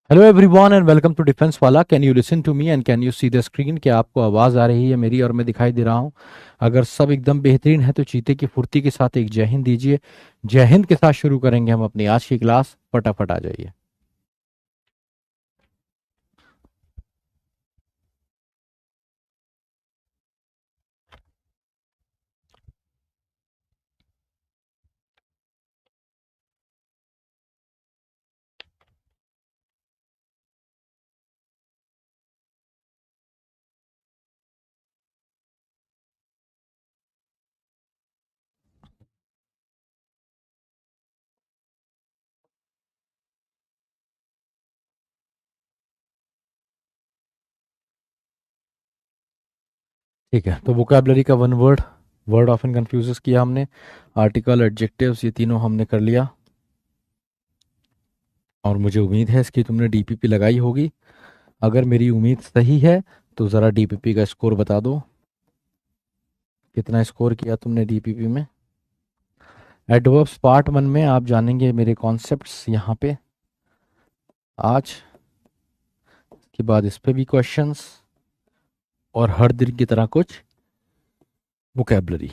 Hello everyone and welcome to defence वाला। Can you listen to me and can you see the screen? क्या आपको आवाज़ आ रही है मेरी और मैं दिखाई दे रहा हूँ? अगर सब एकदम बेहतरीन है तो चीते की फुर्ती के साथ एक जय हिंद दीजिए। जय हिंद के साथ शुरू करेंगे हम अपनी आज की क्लास। फटाफट आ जाइए। ठीक है, तो वोकैबलरी का one word, word often confuses किया हमने। आर्टिकल, एडजेक्टिव्स, ये तीनों हमने कर लिया और मुझे उम्मीद है इसकी तुमने डीपीपी लगाई होगी। अगर मेरी उम्मीद सही है तो ज़रा डीपीपी का स्कोर बता दो। कितना स्कोर किया तुमने डीपीपी में? एडवर्ब्स पार्ट वन में आप जानेंगे मेरे कॉन्सेप्ट्स यहाँ पे आज के बाद इस पे भी क्वेश्चंस और हर दिन की तरह कुछ वोकैबलरी।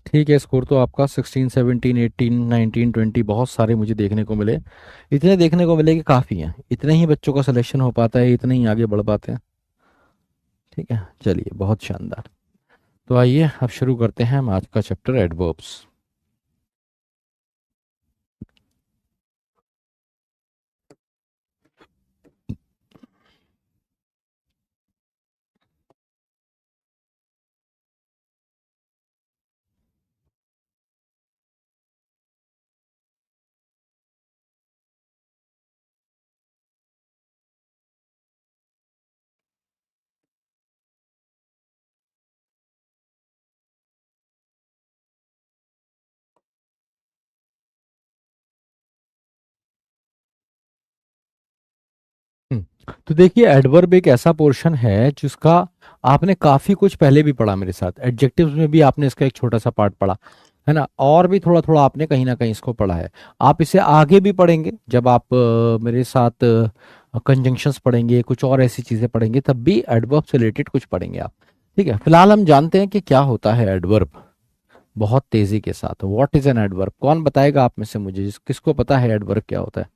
ठीक है, स्कोर तो आपका 16, 17, 18, 19, 20 बहुत सारे मुझे देखने को मिले। इतने देखने को मिले कि काफ़ी हैं। इतने ही बच्चों का सिलेक्शन हो पाता है, इतने ही आगे बढ़ पाते हैं। ठीक है, चलिए, बहुत शानदार। तो आइए अब शुरू करते हैं हम आज का चैप्टर एडवर्ब्स। तो देखिए, एडवर्ब एक ऐसा पोर्शन है जिसका आपने काफी कुछ पहले भी पढ़ा मेरे साथ। एडजेक्टिव्स में भी आपने इसका एक छोटा सा पार्ट पढ़ा है ना, और भी थोड़ा थोड़ा आपने कहीं ना कहीं इसको पढ़ा है। आप इसे आगे भी पढ़ेंगे जब आप मेरे साथ कंजंक्शंस पढ़ेंगे, कुछ और ऐसी चीजें पढ़ेंगे, तब भी एडवर्ब से रिलेटेड कुछ पढ़ेंगे आप। ठीक है, फिलहाल हम जानते हैं कि क्या होता है एडवर्ब बहुत तेजी के साथ। What is an adverb? कौन बताएगा आप में से मुझे, किसको पता है एडवर्ब क्या होता है?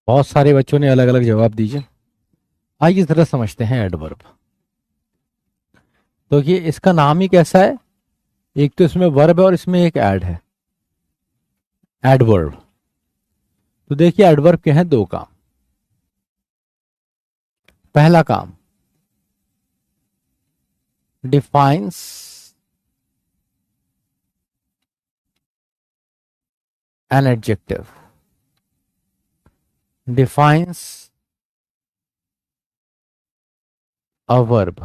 बहुत सारे बच्चों ने अलग अलग जवाब दीजिए। आइए जरा समझते हैं एडवर्ब। तो ये इसका नाम ही कैसा है? एक तो इसमें वर्ब है और इसमें एक एड है, एडवर्ब। तो देखिए, एडवर्ब के हैं दो काम। पहला काम, defines an adjective. Defines a verb.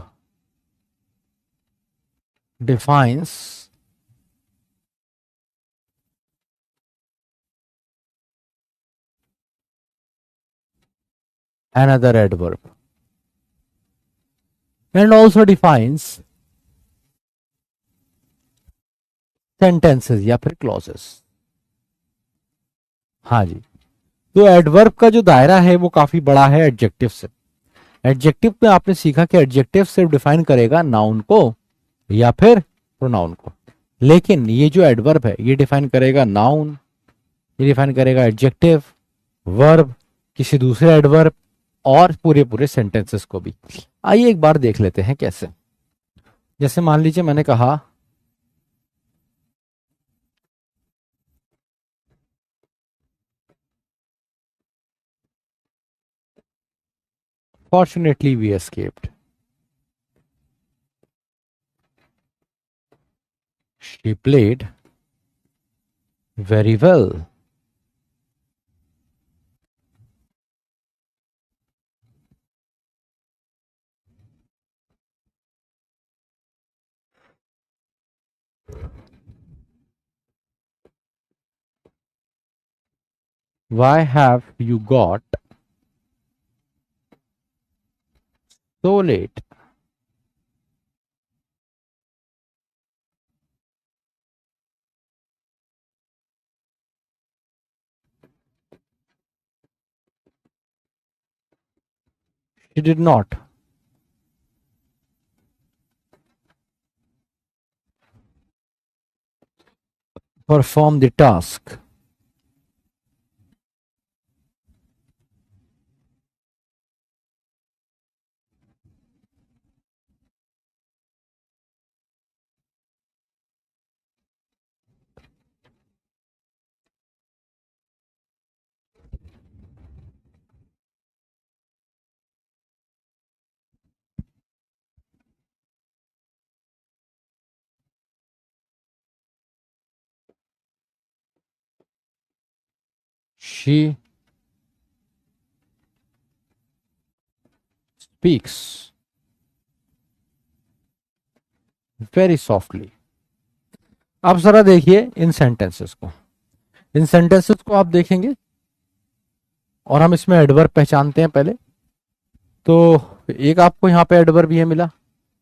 Defines another adverb and also defines sentences या फिर clauses। हाँ जी। तो एडवर्ब का जो दायरा है वो काफी बड़ा है एडजेक्टिव से। एडजेक्टिव में आपने सीखा कि एडजेक्टिव सिर्फ डिफाइन करेगा नाउन को या फिर प्रोनाउन को। लेकिन ये जो एडवर्ब है ये डिफाइन करेगा नाउन, ये डिफाइन करेगा एडजेक्टिव, वर्ब, किसी दूसरे एडवर्ब और पूरे पूरे सेंटेंसेस को भी। आइए एक बार देख लेते हैं कैसे। जैसे मान लीजिए मैंने कहा fortunately we escaped, she played very well, why have you got so late? She did not perform the task. She speaks very softly. अब जरा देखिए इन सेंटेंसेस को, इन सेंटेंसेस को आप देखेंगे और हम इसमें एडवर्ब पहचानते हैं पहले। तो एक आपको यहाँ पे एडवर्ब ये मिला,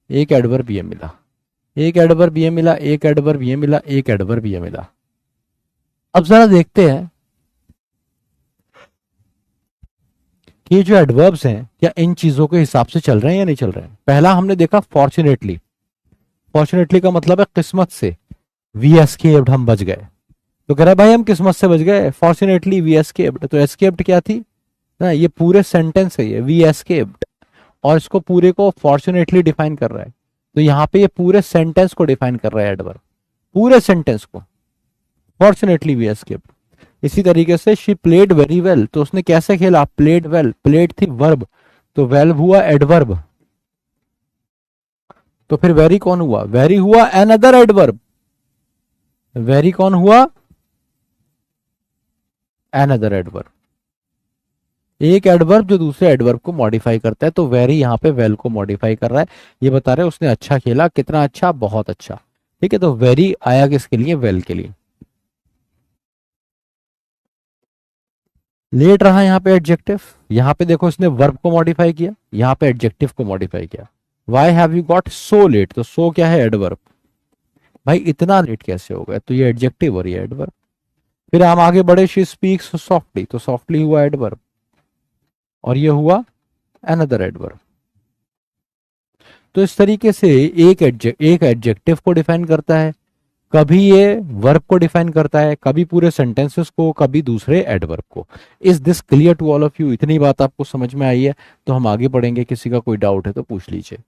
एक एडवर्ब ये मिला, एक एडवर्ब ये मिला, एक एडवर्ब ये मिला, एक एडवर्ब ये मिला। अब जरा देखते हैं कि ये जो एडवर्ब्स हैं क्या इन चीजों के हिसाब से चल रहे हैं या नहीं चल रहे हैं। पहला हमने देखा फॉर्चुनेटली, फॉर्चुनेटली का मतलब है किस्मत से, वी एस्केप्ड, हम बच गए। तो कह रहा है भाई हम किस्मत से बच गए, फॉर्चुनेटली वी एस्केप्ड। तो एस्केप्ड क्या थी ना, ये पूरे सेंटेंस है ये वी एस्केप्ड, और इसको पूरे को फॉर्चुनेटली डिफाइन कर रहा है। तो यहाँ पे ये पूरे सेंटेंस को डिफाइन कर रहा है एडवर्ब, पूरे सेंटेंस को, फॉर्चुनेटली वी एस्केप्ड। इसी तरीके से शी प्लेड वेरी वेल, तो उसने कैसे खेला, प्लेड वेल, प्लेड थी वर्ब, तो वेल हुआ एडवर्ब। तो फिर वेरी कौन हुआ, वेरी हुआ अनदर एडवर्ब, वेरी कौन हुआ, अनदर एडवर्ब, एक एडवर्ब जो दूसरे एडवर्ब को मॉडिफाई करता है। तो वेरी यहाँ पे वेल को मॉडिफाई कर रहा है, ये बता रहे हैं उसने अच्छा खेला, कितना अच्छा, बहुत अच्छा। ठीक है, तो वेरी आया किसके लिए, वेल के लिए। लेट रहा यहाँ पे एडजेक्टिव, यहाँ पे देखो इसने वर्ब को मॉडिफाई किया, यहाँ पे एडजेक्टिव को मॉडिफाई किया। Why have you got so let, तो सो क्या है, एडवर्ब। भाई इतना लेट कैसे हो गया, तो ये एडजेक्टिव और ये एडवर्ब। फिर हम आगे बढ़े, शी स्पीक्स सॉफ्टली, तो सॉफ्टली हुआ एडवर्ब और ये हुआ अनदर एडवर्ब। तो इस तरीके से एक एडजेक्टिव को डिफाइन करता है, कभी ये वर्ब को डिफाइन करता है, कभी पूरे सेंटेंसेस को, कभी दूसरे एडवर्ब को। Is this clear to all of you, इतनी बात आपको समझ में आई है? तो हम आगे बढ़ेंगे, किसी का कोई डाउट है तो पूछ लीजिए।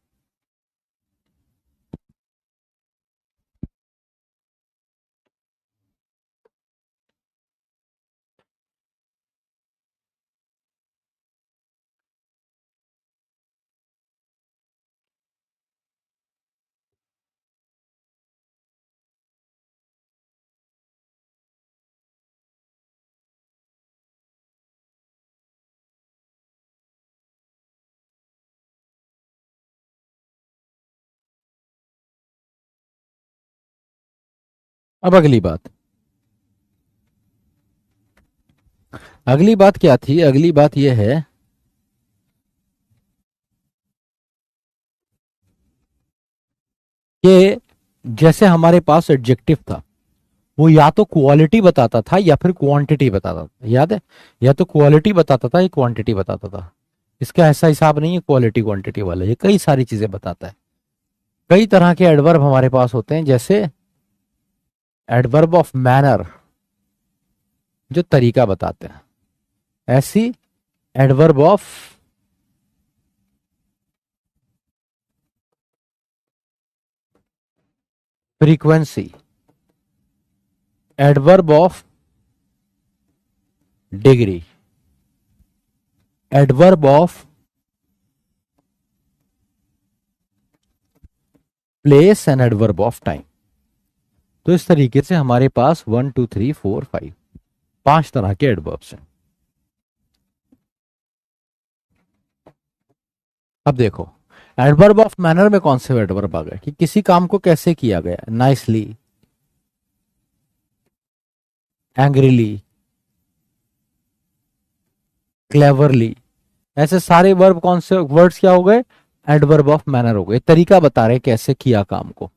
अब अगली बात क्या थी, अगली बात यह है कि जैसे हमारे पास एडजेक्टिव था, वो या तो क्वालिटी बताता था या फिर क्वांटिटी बताता था, याद है? या तो क्वालिटी बताता था या क्वांटिटी बताता था। इसका ऐसा हिसाब नहीं है क्वालिटी क्वांटिटी वाला, ये कई सारी चीजें बताता है। कई तरह के एडवर्ब हमारे पास होते हैं, जैसे एडवर्ब ऑफ मैनर, जो तरीका बताते हैं, ऐसी adverb of frequency, adverb of degree, adverb of place and adverb of time. तो इस तरीके से हमारे पास 1 2 3 4 5 5 तरह के एडवर्ब्स हैं। अब देखो, एडवर्ब ऑफ मैनर में कौन से एडवर्ब आ गए कि किसी काम को कैसे किया गया, नाइसली, एंग्रीली, क्लेवरली, ऐसे सारे वर्ब कौन से वर्ड्स क्या हो गए, एडवर्ब ऑफ मैनर हो गए, तरीका बता रहे कैसे किया काम को।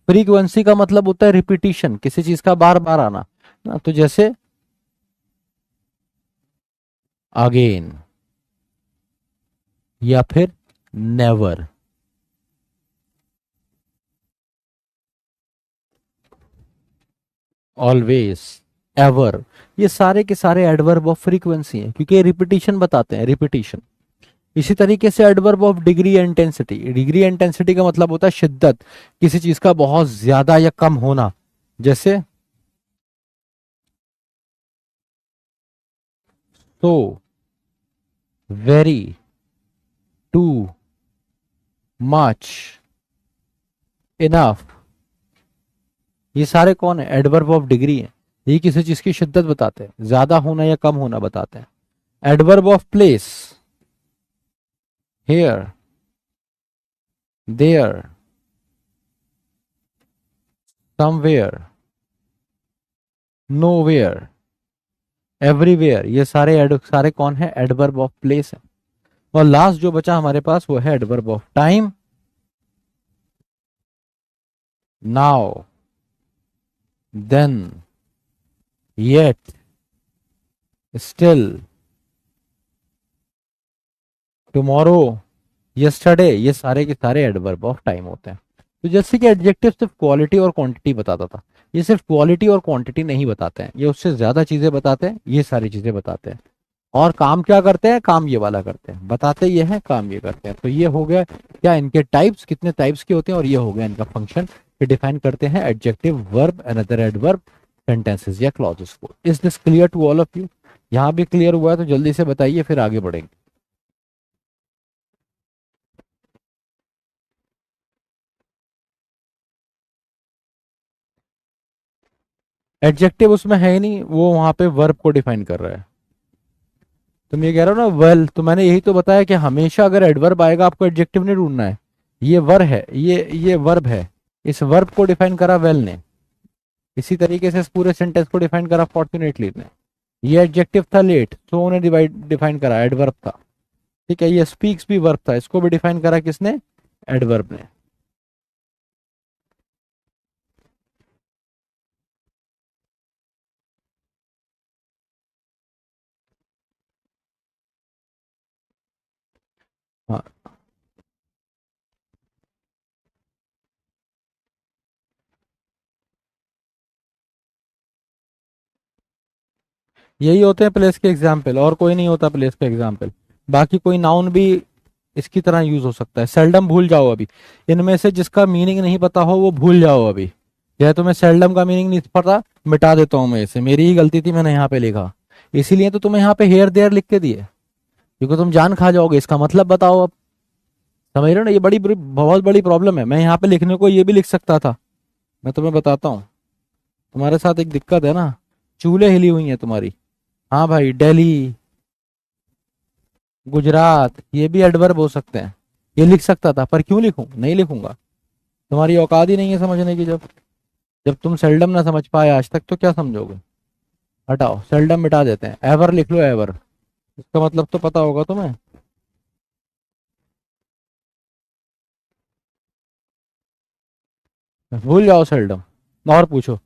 फ्रीक्वेंसी का मतलब होता है रिपीटिशन, किसी चीज का बार बार आना ना, तो जैसे अगेन या फिर नेवर, ऑलवेज, एवर, ये सारे के सारे एडवर्ब ऑफ फ्रीक्वेंसी हैं क्योंकि रिपीटिशन बताते हैं, रिपीटिशन। इसी तरीके से adverb of degree and intensity, degree and intensity का मतलब होता है शिद्दत, किसी चीज का बहुत ज्यादा या कम होना, जैसे सो, वेरी, टू मच, इनफ, ये सारे कौन है, एडवर्ब ऑफ डिग्री है। ये किसी चीज की शिद्दत बताते हैं, ज्यादा होना या कम होना बताते हैं। Adverb of place, here, there, somewhere, nowhere, everywhere, ये सारे कौन है, एडवर्ब ऑफ प्लेस है। और लास्ट जो बचा हमारे पास वो है adverb of time, now, then, yet, still, tomorrow, yesterday, ये सारे के सारे एडवर्ब ऑफ टाइम होते हैं। तो जैसे कि एडजेक्टिव सिर्फ क्वालिटी और क्वांटिटी बताता था, ये सिर्फ क्वालिटी और क्वांटिटी नहीं बताते हैं, ये उससे ज्यादा चीजें बताते हैं, ये सारी चीजें बताते हैं। और काम क्या करते हैं, काम ये वाला करते हैं, बताते ये हैं, काम ये करते हैं। तो ये हो गया क्या, इनके टाइप्स कितने टाइप्स के होते हैं, और ये हो गया इनका फंक्शन कि डिफाइन करते हैं adjective, verb, another adverb, sentences या क्लॉजेस को। Is this clear to all of you? यहाँ भी क्लियर हुआ है तो जल्दी से बताइए, फिर आगे बढ़ेंगे। एडजेक्टिव उसमें है ही नहीं, वो वहां पे वर्ब को डिफाइन कर रहा है। तुम ये कह रहे हो ना वेल, तो मैंने यही तो बताया कि हमेशा अगर एडवर्ब आएगा आपको एडजेक्टिव नहीं ढूंढना है। ये वर्ब है, ये वर्ब है, इस वर्ब को डिफाइन करा वेल ने, इसी तरीके से इस पूरे सेंटेंस को डिफाइन करा फॉर्चुनेटली ने। ये एडजेक्टिव था लेट, सो ने डिफाइन करा, एडवर्ब था। ठीक है, ये स्पीक्स भी वर्ब था, इसको भी डिफाइन करा किसने, एडवर्ब ने। हाँ, यही होते हैं प्लेस के एग्जाम्पल, और कोई नहीं होता प्लेस का एग्जाम्पल। बाकी कोई नाउन भी इसकी तरह यूज हो सकता है। सेल्डम भूल जाओ अभी, इनमें से जिसका मीनिंग नहीं पता हो वो भूल जाओ अभी। यह तुम्हें सेल्डम का मीनिंग नहीं पता, मिटा देता हूं मैं इसे, मेरी ही गलती थी, मैंने यहाँ पे लिखा। इसीलिए तो तुम्हें यहाँ पे हेयर देयर लिख के दिए, क्योंकि तुम जान खा जाओगे, इसका मतलब बताओ अब। समझ रहे हो ना, ये बहुत बड़ी प्रॉब्लम है। मैं यहाँ पे लिखने को ये भी लिख सकता था। मैं तुम्हें बताता हूँ, तुम्हारे साथ एक दिक्कत है ना, चूल्हे हिली हुई हैं तुम्हारी। हाँ भाई, दिल्ली, गुजरात, ये भी एडवर्ब हो सकते हैं। ये लिख सकता था, पर क्यों लिखूं, नहीं लिखूंगा। तुम्हारी औकात ही नहीं है समझने की। जब जब तुम सेल्डम ना समझ पाए आज तक, तो क्या समझोगे। हटाओ, सेल्डम मिटा देते हैं, एवर लिख लो, एवर, इसका मतलब तो पता होगा तुम्हें। भूल जाओ सेल्डम, और पूछो।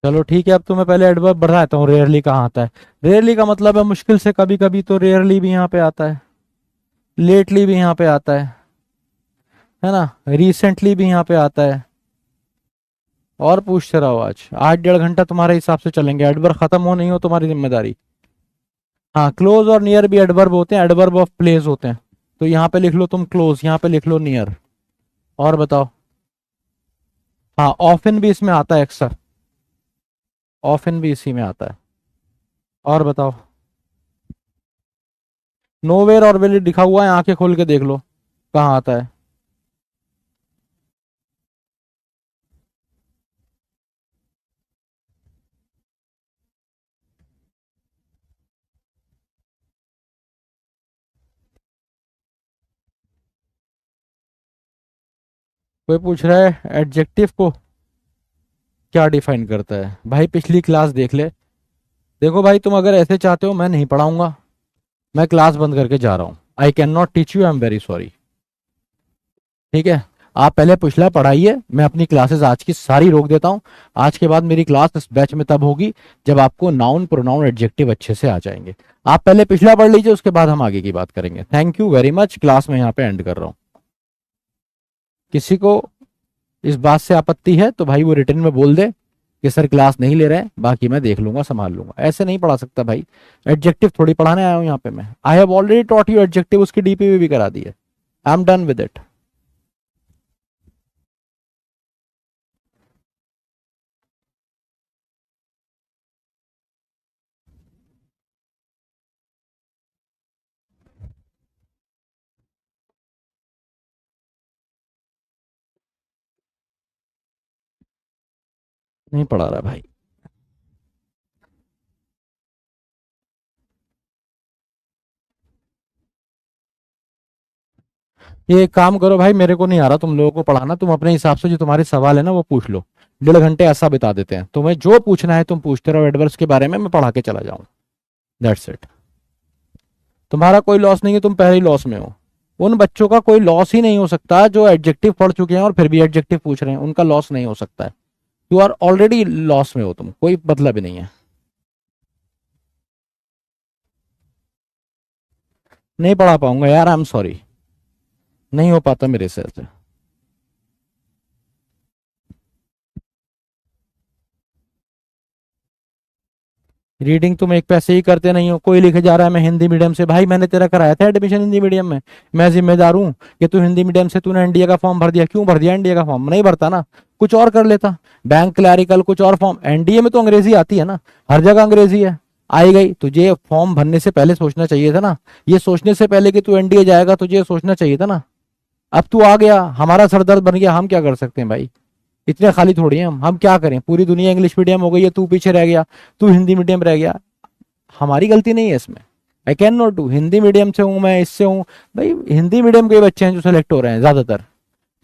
चलो ठीक है, अब तो मैं पहले एडवर्ब बढ़ाता हूँ। रेयरली कहाँ आता है? रेयरली का मतलब है मुश्किल से कभी कभी, तो रेयरली भी यहाँ पे आता है, लेटली भी यहाँ पे आता है ना, रिसेंटली भी यहाँ पे आता है। और पूछते रहो, आज 8 डेढ़ घंटा तुम्हारे हिसाब से चलेंगे, एडवर्ब खत्म हो नहीं हो तुम्हारी जिम्मेदारी। हाँ, क्लोज और नियर भी एडवर्ब होते हैं, एडवर्ब ऑफ प्लेस होते हैं। तो यहाँ पे लिख लो तुम क्लोज, यहाँ पे लिख लो नियर। और बताओ। हाँ, ऑफन भी इसमें आता है अक्सर, ऑफन भी इसी में आता है। और बताओ। नोवेयर और वेली लिखा हुआ है, आंखें खोल के देख लो कहाँ आता है। कोई पूछ रहा है एडजेक्टिव को क्या डिफाइन करता है? भाई पिछली क्लास देख ले। देखो भाई, तुम अगर ऐसे चाहते हो मैं नहीं पढ़ाऊंगा, मैं क्लास बंद करके जा रहा हूँ। आई can not teach you, I am very sorry. ठीक है, आप पहले पिछला पढ़ाइए, मैं अपनी क्लासेस आज की सारी रोक देता हूँ। आज के बाद मेरी क्लास इस बैच में तब होगी जब आपको नाउन प्रोनाउन एडजेक्टिव अच्छे से आ जाएंगे। आप पहले पिछला पढ़ लीजिए, उसके बाद हम आगे की बात करेंगे। Thank you very much, class में यहाँ पे एंड कर रहा हूँ। किसी को इस बात से आपत्ति है तो भाई वो रिटर्न में बोल दे कि सर क्लास नहीं ले रहे हैं, बाकी मैं देख लूंगा, संभाल लूंगा। ऐसे नहीं पढ़ा सकता भाई, एडजेक्टिव थोड़ी पढ़ाने आया हूँ यहाँ पे मैं। I have already taught you adjective, उसकी डीपीवी भी करा दी है। I am done with it. नहीं पढ़ा रहा भाई। ये एक काम करो भाई, मेरे को नहीं आ रहा तुम लोगों को पढ़ाना, तुम अपने हिसाब से जो तुम्हारे सवाल है ना वो पूछ लो। 1.5 घंटे ऐसा बिता देते हैं, तुम्हें जो पूछना है तुम पूछते रहो एडवर्ब्स के बारे में, मैं पढ़ा के चला जाऊं। That's it. तुम्हारा कोई लॉस नहीं है, तुम पहले ही लॉस में हो। उन बच्चों का कोई लॉस ही नहीं हो सकता जो एडजेक्टिव पढ़ चुके हैं और फिर भी एडजेक्टिव पूछ रहे हैं, उनका लॉस नहीं हो सकता है। यू आर ऑलरेडी लॉस में हो तुम, कोई मतलब ही नहीं है। नहीं पढ़ा पाऊंगा यार, आई एम सॉरी, नहीं हो पाता मेरे से ऐसे। रीडिंग तुम एक पैसे ही करते नहीं हो। कोई लिखे जा रहा है मैं हिंदी मीडियम से, भाई मैंने तेरा कराया था एडमिशन हिंदी मीडियम में, मैं जिम्मेदार हूँ कि तू हिंदी मीडियम से तूने एनडीए का फॉर्म भर दिया। क्यों भर दिया एनडीए का फॉर्म? नहीं भरता ना, कुछ और कर लेता, बैंक क्लैरिकल कुछ और फॉर्म। एनडीए में तो अंग्रेजी आती है ना, हर जगह अंग्रेजी है। आई गई, तुझे फॉर्म भरने से पहले सोचना चाहिए था ना, ये सोचने से पहले कि तू एनडीए जाएगा तुझे सोचना चाहिए था ना। अब तू आ गया, हमारा सरदर्द बन गया, हम क्या कर सकते हैं भाई? इतने खाली थोड़ी हैं हम क्या करें? पूरी दुनिया इंग्लिश मीडियम हो गई है, तू पीछे रह गया, तू हिंदी मीडियम रह गया। हमारी गलती नहीं है इसमें। आई can not do, Hindi medium से हूं मैं, इससे हूं भाई। हिंदी मीडियम के बच्चे हैं जो सेलेक्ट हो रहे हैं ज्यादातर,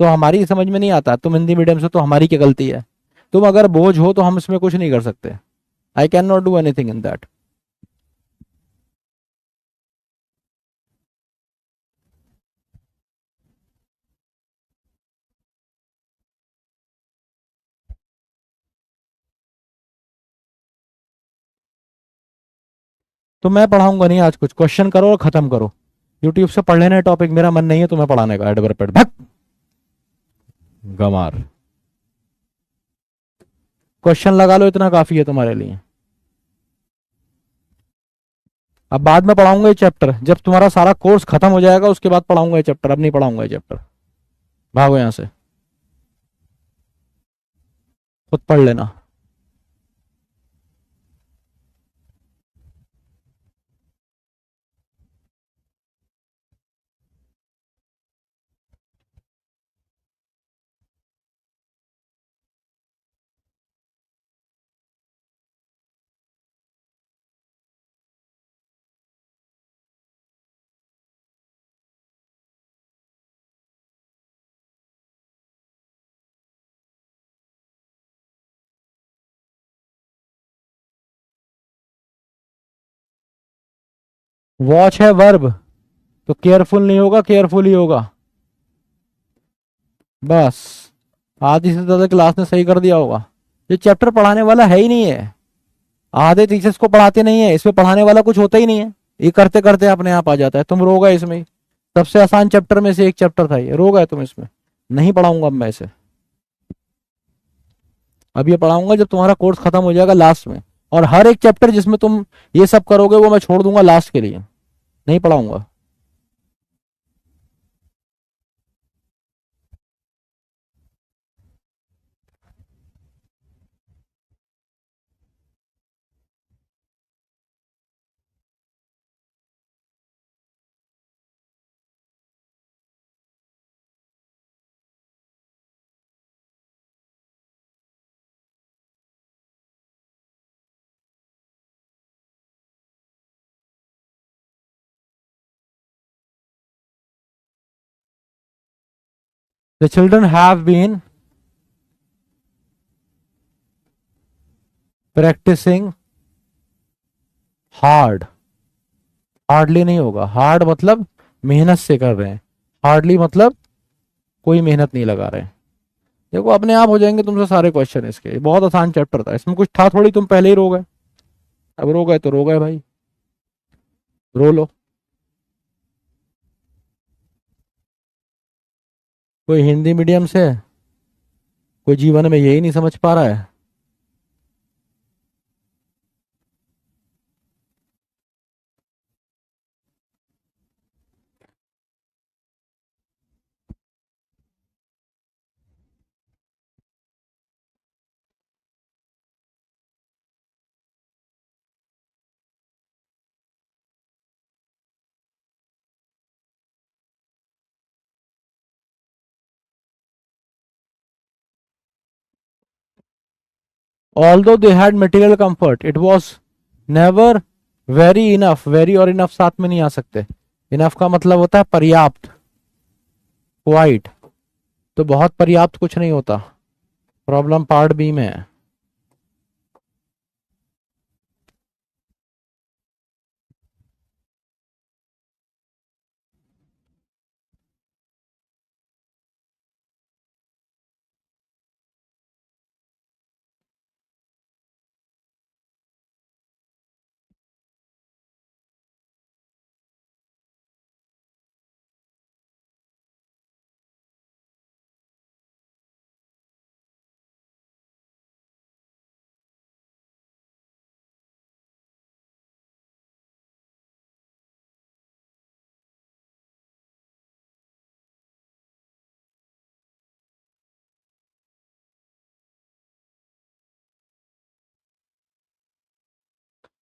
तो हमारी समझ में नहीं आता। तुम हिंदी मीडियम से तो हमारी क्या गलती है? तुम अगर बोझ हो तो हम इसमें कुछ नहीं कर सकते। आई can not do anything in that. तो मैं पढ़ाऊंगा नहीं आज, कुछ क्वेश्चन करो और खत्म करो। यूट्यूब से पढ़ लेना टॉपिक, मेरा मन नहीं है तुम्हें पढ़ाने का। एडवर्ब भक गमार। क्वेश्चन लगा लो, इतना काफी है तुम्हारे लिए। अब बाद में पढ़ाऊंगा ये चैप्टर, जब तुम्हारा सारा कोर्स खत्म हो जाएगा उसके बाद पढ़ाऊंगा ये चैप्टर, अब नहीं पढ़ाऊंगा ये चैप्टर। भागो यहां से, खुद पढ़ लेना। वॉच है वर्ब, तो केयरफुल नहीं होगा, केयरफुल ही होगा। बस, आधी से ज्यादा क्लास ने सही कर दिया होगा। ये चैप्टर पढ़ाने वाला है ही नहीं है। आधे टीचर्स को पढ़ाते नहीं है, इसमें पढ़ाने वाला कुछ होता ही नहीं है। ये करते करते अपने आप आ जाता है। तुम रो गए इसमें ही। सबसे आसान चैप्टर में से एक चैप्टर था ये, रो गए तुम इसमें। नहीं पढ़ाऊंगा अब मैं इसे। अब ये पढ़ाऊंगा जब तुम्हारा कोर्स खत्म हो जाएगा लास्ट में। और हर एक चैप्टर जिसमें तुम ये सब करोगे वो मैं छोड़ दूंगा लास्ट के लिए। नहीं पढ़ाऊंगा। The children have been practicing hard। Hardly नहीं होगा, हार्ड मतलब मेहनत से कर रहे हैं। हार्डली मतलब कोई मेहनत नहीं लगा रहे हैं। देखो अपने आप हो जाएंगे तुमसे सारे क्वेश्चन इसके। बहुत आसान चैप्टर था, इसमें कुछ था थोड़ी, तुम पहले ही रो गए। अब रो गए तो रो गए भाई, रो लो। कोई हिंदी मीडियम से कोई जीवन में यही नहीं समझ पा रहा है। Although they had material comfort, it was never very enough। very और enough साथ में नहीं आ सकते। enough का मतलब होता है पर्याप्त, क्वाइट। तो बहुत पर्याप्त कुछ नहीं होता। प्रॉब्लम पार्ट बी में है।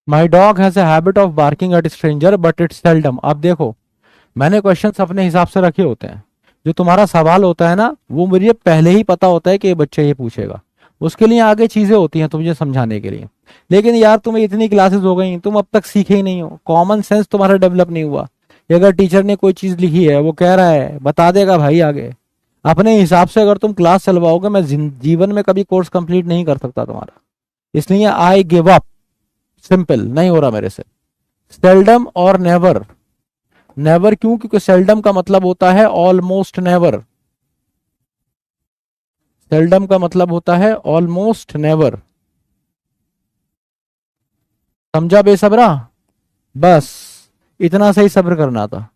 My dog has a habit of barking at stranger but it's seldom. अब देखो, मैंने क्वेश्चंस अपने हिसाब से रखे होते हैं। जो तुम्हारा सवाल होता है ना, वो मुझे पहले ही पता होता है कि ये बच्चा ये पूछेगा। उसके लिए आगे चीजें होती हैं तुझे समझाने के लिए। लेकिन यार तुम्हें इतनी क्लासेस हो गई, तुम अब तक सीखे ही नहीं हो। कॉमन सेंस तुम्हारा डेवलप नहीं हुआ। ये अगर टीचर ने कोई चीज लिखी है, वो कह रहा है बता देगा भाई आगे। अपने हिसाब से अगर तुम क्लास चलवाओगे, मैं जीवन में कभी कोर्स कंप्लीट नहीं कर सकता तुम्हारा। इसलिए आई गिव अप। सिंपल, नहीं हो रहा मेरे से। सेल्डम और नेवर। नेवर क्यों? क्योंकि सेल्डम का मतलब होता है ऑलमोस्ट नेवर। सेल्डम का मतलब होता है ऑलमोस्ट नेवर। समझा बेसब्रा? बस इतना सही सब्र करना था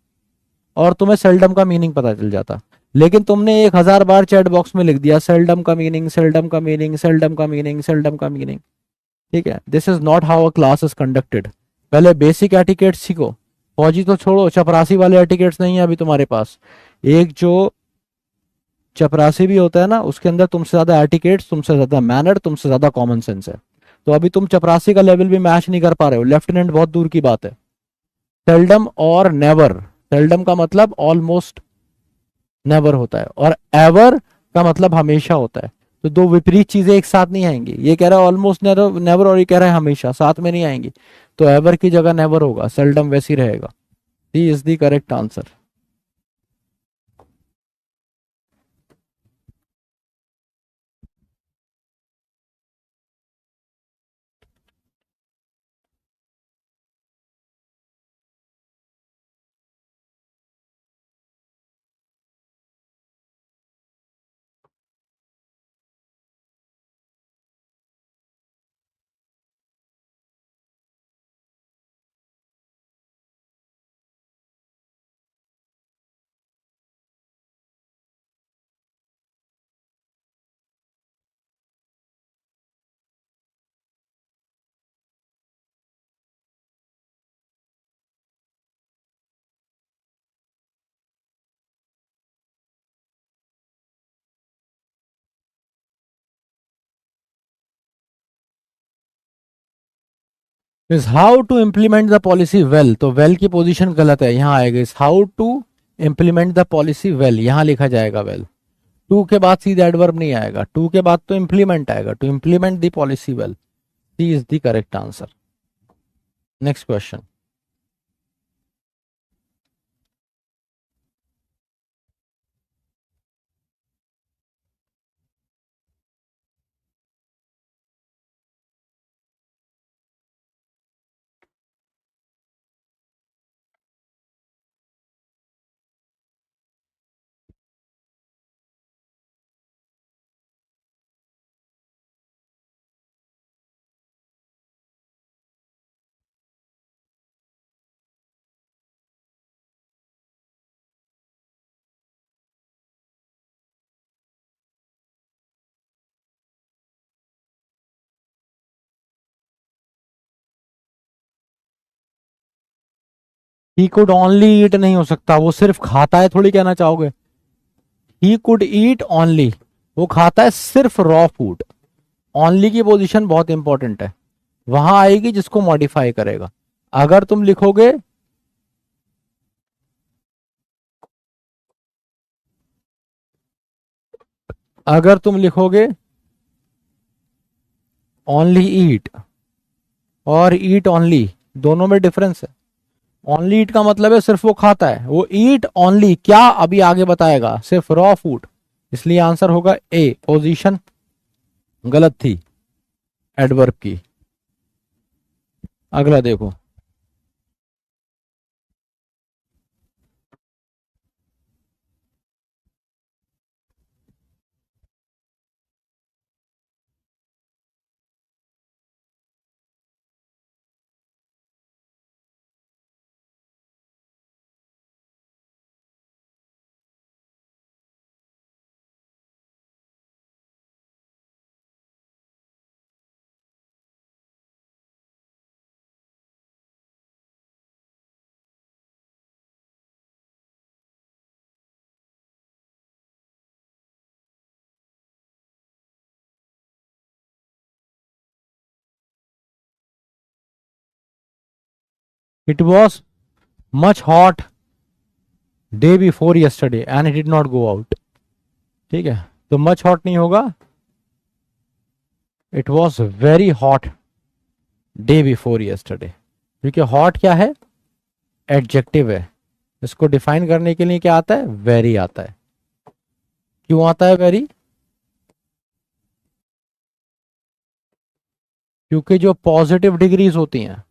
और तुम्हें सेल्डम का मीनिंग पता चल जाता। लेकिन तुमने 1000 बार चैट बॉक्स में लिख दिया सेल्डम का मीनिंग, सेल्डम का मीनिंग, सेल्डम का मीनिंग, सेल्डम का मीनिंग। ठीक है, this is not how a class is conducted. पहले बेसिक एटिकेट्स सीखो। फौजी तो छोड़ो, चपरासी वाले एटिकेट्स नहीं है अभी तुम्हारे पास। एक जो चपरासी भी होता है ना, उसके अंदर तुमसे ज्यादा एटिकेट्स, तुमसे ज्यादा मैनर, तुमसे ज्यादा कॉमन सेंस है। तो अभी तुम चपरासी का लेवल भी मैच नहीं कर पा रहे हो, लेफ्टिनेंट बहुत दूर की बात है। सेल्डम और नेवर। सेल्डम का मतलब ऑलमोस्ट नेवर होता है, और एवर का मतलब हमेशा होता है। तो दो विपरीत चीजें एक साथ नहीं आएंगी। ये कह रहा है ऑलमोस्ट नेवर नेवर, और ये कह रहा है हमेशा, साथ में नहीं आएंगी। तो एवर की जगह नेवर होगा, सेल्डम वैसी रहेगा। D is the correct answer. Is how to implement the policy well, तो वेल की पोजीशन गलत है, यहां आएगा is how to implement the policy well, यहां लिखा जाएगा वेल। टू के बाद सीधा एडवर्ब नहीं आएगा, टू के बाद तो इम्प्लीमेंट आएगा, to implement the policy well. C is the correct answer. Next question. He could only eat नहीं हो सकता, वो सिर्फ खाता है थोड़ी कहना चाहोगे। ही कुड ईट ओनली, वो खाता है सिर्फ रॉ फूड। ओनली की पोजीशन बहुत इंपॉर्टेंट है, वहां आएगी जिसको मॉडिफाई करेगा। अगर तुम लिखोगे अगर तुम लिखोगे ओनली ईट और ईट ओनली, दोनों में डिफरेंस है। ओनली ईट का मतलब है सिर्फ वो खाता है, वो ईट ओनली क्या अभी आगे बताएगा, सिर्फ रॉ फूड। इसलिए आंसर होगा ए, पोजीशन गलत थी एडवर्ब की। अगला देखो। It was much hot day before yesterday and it did not go out. ठीक है, तो मच हॉट नहीं होगा, it was very hot day before yesterday. क्योंकि हॉट क्या है, एडजेक्टिव है, इसको डिफाइन करने के लिए क्या आता है, वेरी आता है। क्यों आता है वेरी, क्योंकि जो पॉजिटिव डिग्रीज होती हैं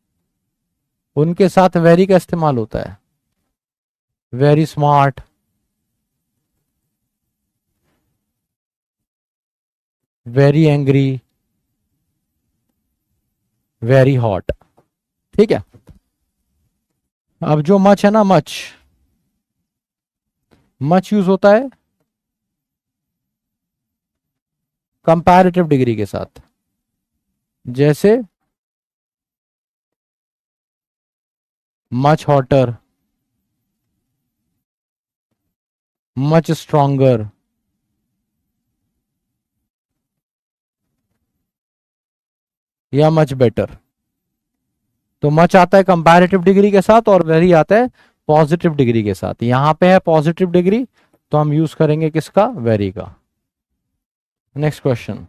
उनके साथ वेरी का इस्तेमाल होता है। Very smart, very angry, very hot. ठीक है, अब जो मच है ना, मच मच यूज होता है कंपैरेटिव डिग्री के साथ, जैसे मच हॉटर, मच स्ट्रोंगर, या मच बेटर। तो मच आता है कंपैरेटिव डिग्री के साथ और वेरी आता है पॉजिटिव डिग्री के साथ। यहां पे है पॉजिटिव डिग्री, तो हम यूज करेंगे किसका, वेरी का। Next question.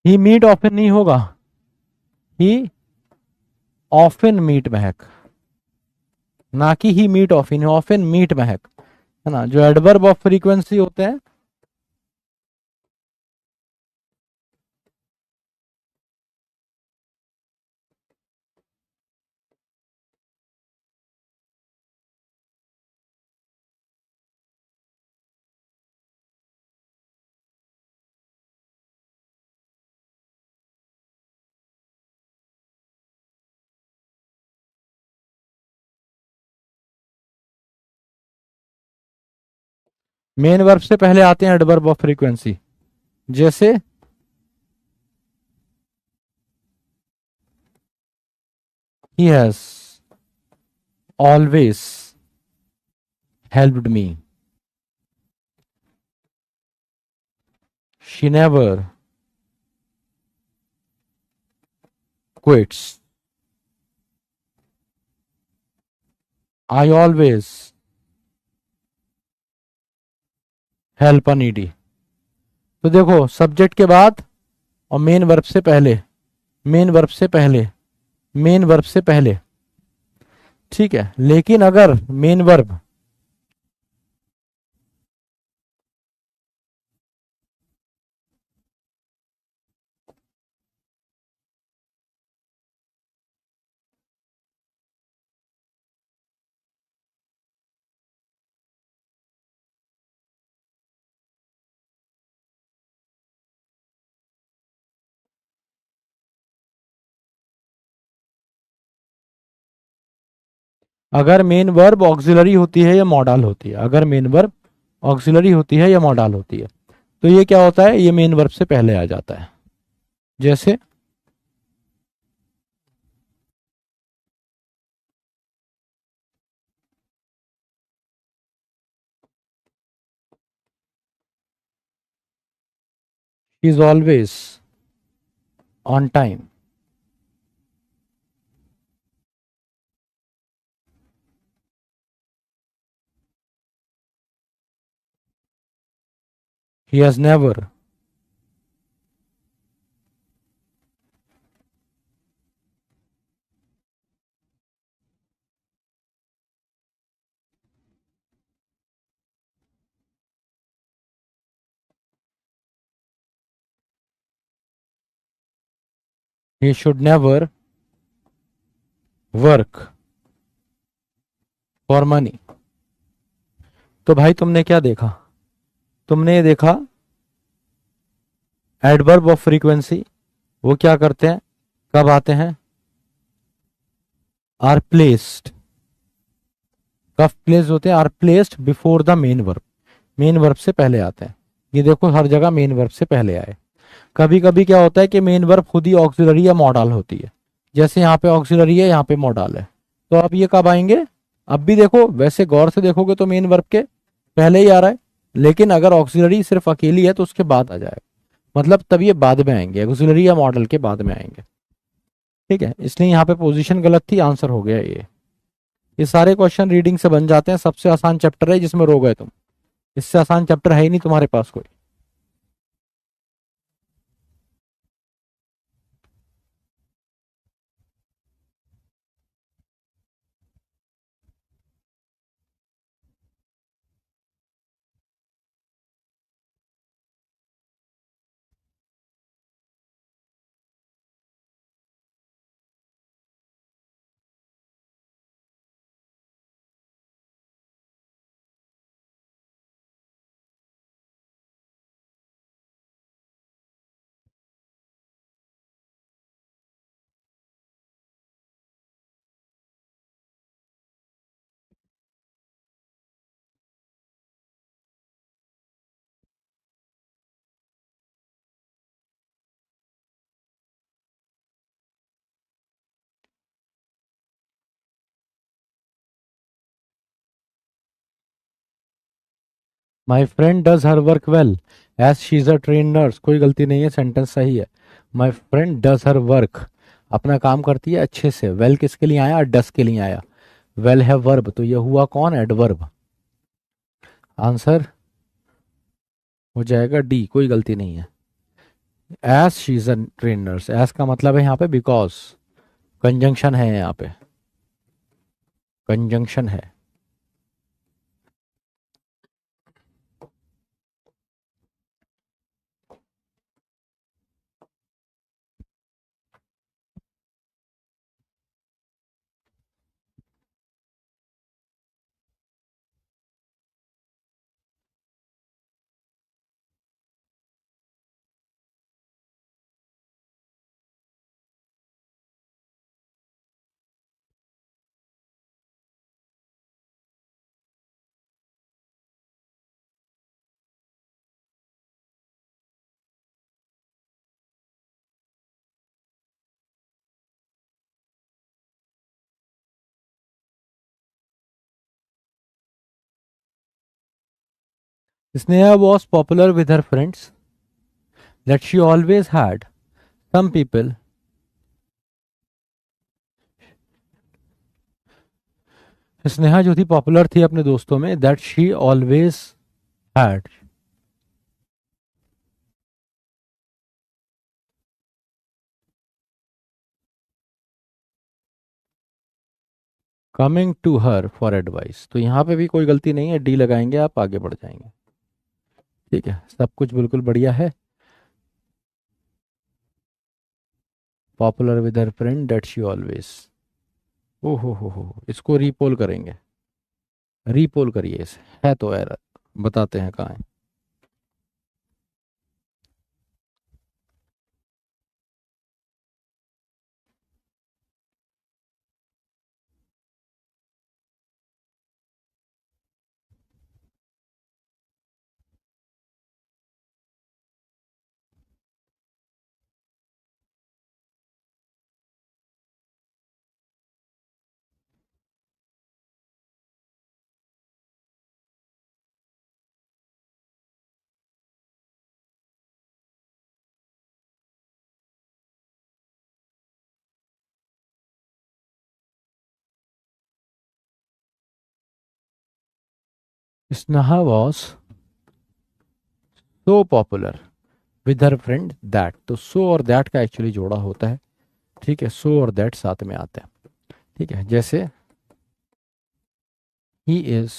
He meet often नहीं होगा, ही ऑफन मीट महक, ना कि he meet often, often meet Mahak, है ना। जो एडवर्ब ऑफ फ्रीक्वेंसी होते हैं मेन वर्ब से पहले आते हैं एडवर्ब ऑफ फ्रीक्वेंसी, जैसे he has always helped me, she never quits, I always help a needy. तो देखो सब्जेक्ट के बाद और मेन वर्ब से पहले, मेन वर्ब से पहले, मेन वर्ब से पहले, ठीक है। लेकिन अगर मेन वर्ब अगर मेन वर्ब ऑक्सिलरी होती है या मॉडल होती है, अगर मेन वर्ब ऑक्सिलरी होती है या मॉडल होती है, तो ये क्या होता है, ये मेन वर्ब से पहले आ जाता है। जैसे is always on time, he has never he should never work for money. तो भाई तुमने क्या देखा, तुमने ये देखा एडवर्ब ऑफ फ्रीक्वेंसी वो क्या करते हैं, कब आते हैं, आर प्लेस्ड, कब प्लेस होते हैं, are placed before the main verb, main verb से पहले आते हैं। ये देखो हर जगह मेन वर्ब से पहले आए। कभी कभी क्या होता है कि मेन वर्ब खुद ही ऑक्सिलरी या मॉडल होती है, जैसे यहाँ पे ऑक्सिलरी है, यहाँ पे मॉडल है। तो अब ये कब आएंगे, अब भी देखो वैसे गौर से देखोगे तो मेन वर्ब के पहले ही आ रहा है, लेकिन अगर ऑक्सिलरी सिर्फ अकेली है तो उसके बाद आ जाएगा, मतलब तब ये बाद में आएंगे, ऑक्सिलरी या मॉडल के बाद में आएंगे। ठीक है, इसलिए यहाँ पे पोजीशन गलत थी, आंसर हो गया ये सारे क्वेश्चन रीडिंग से बन जाते हैं, सबसे आसान चैप्टर है जिसमें रो गए तुम, इससे आसान चैप्टर है ही नहीं तुम्हारे पास कोई। My friend does her work well as she is a train nurse, कोई गलती नहीं है, सेंटेंस सही है। My friend does her work, अपना काम करती है अच्छे से। वेल किसके लिए आया, डस के लिए आया, वेल है वर्ब, तो ये हुआ कौन, एडवर्ब। आंसर हो जाएगा डी, कोई गलती नहीं है। As she is a train nurse, as का मतलब है यहाँ पे बिकॉज, कंजंक्शन है यहाँ पे, कंजंक्शन है। Sneha was popular with her friends that she always had. Some people, Sneha जो थी पॉपुलर थी अपने दोस्तों में, that she always had. Coming to her for advice, तो यहाँ पे भी कोई गलती नहीं है, डी लगाएंगे, आप आगे बढ़ जाएंगे. ठीक है, सब कुछ बिल्कुल बढ़िया है. Popular with her friend that she always. ओ हो, इसको रीपोल करेंगे. रीपोल करिए इसे, है तो एरर, बताते हैं कहाँ है. Sneha was so popular with her friend that, तो सो और दैट का एक्चुअली जोड़ा होता है. ठीक है, सो और दैट साथ में आते हैं. ठीक है, जैसे he is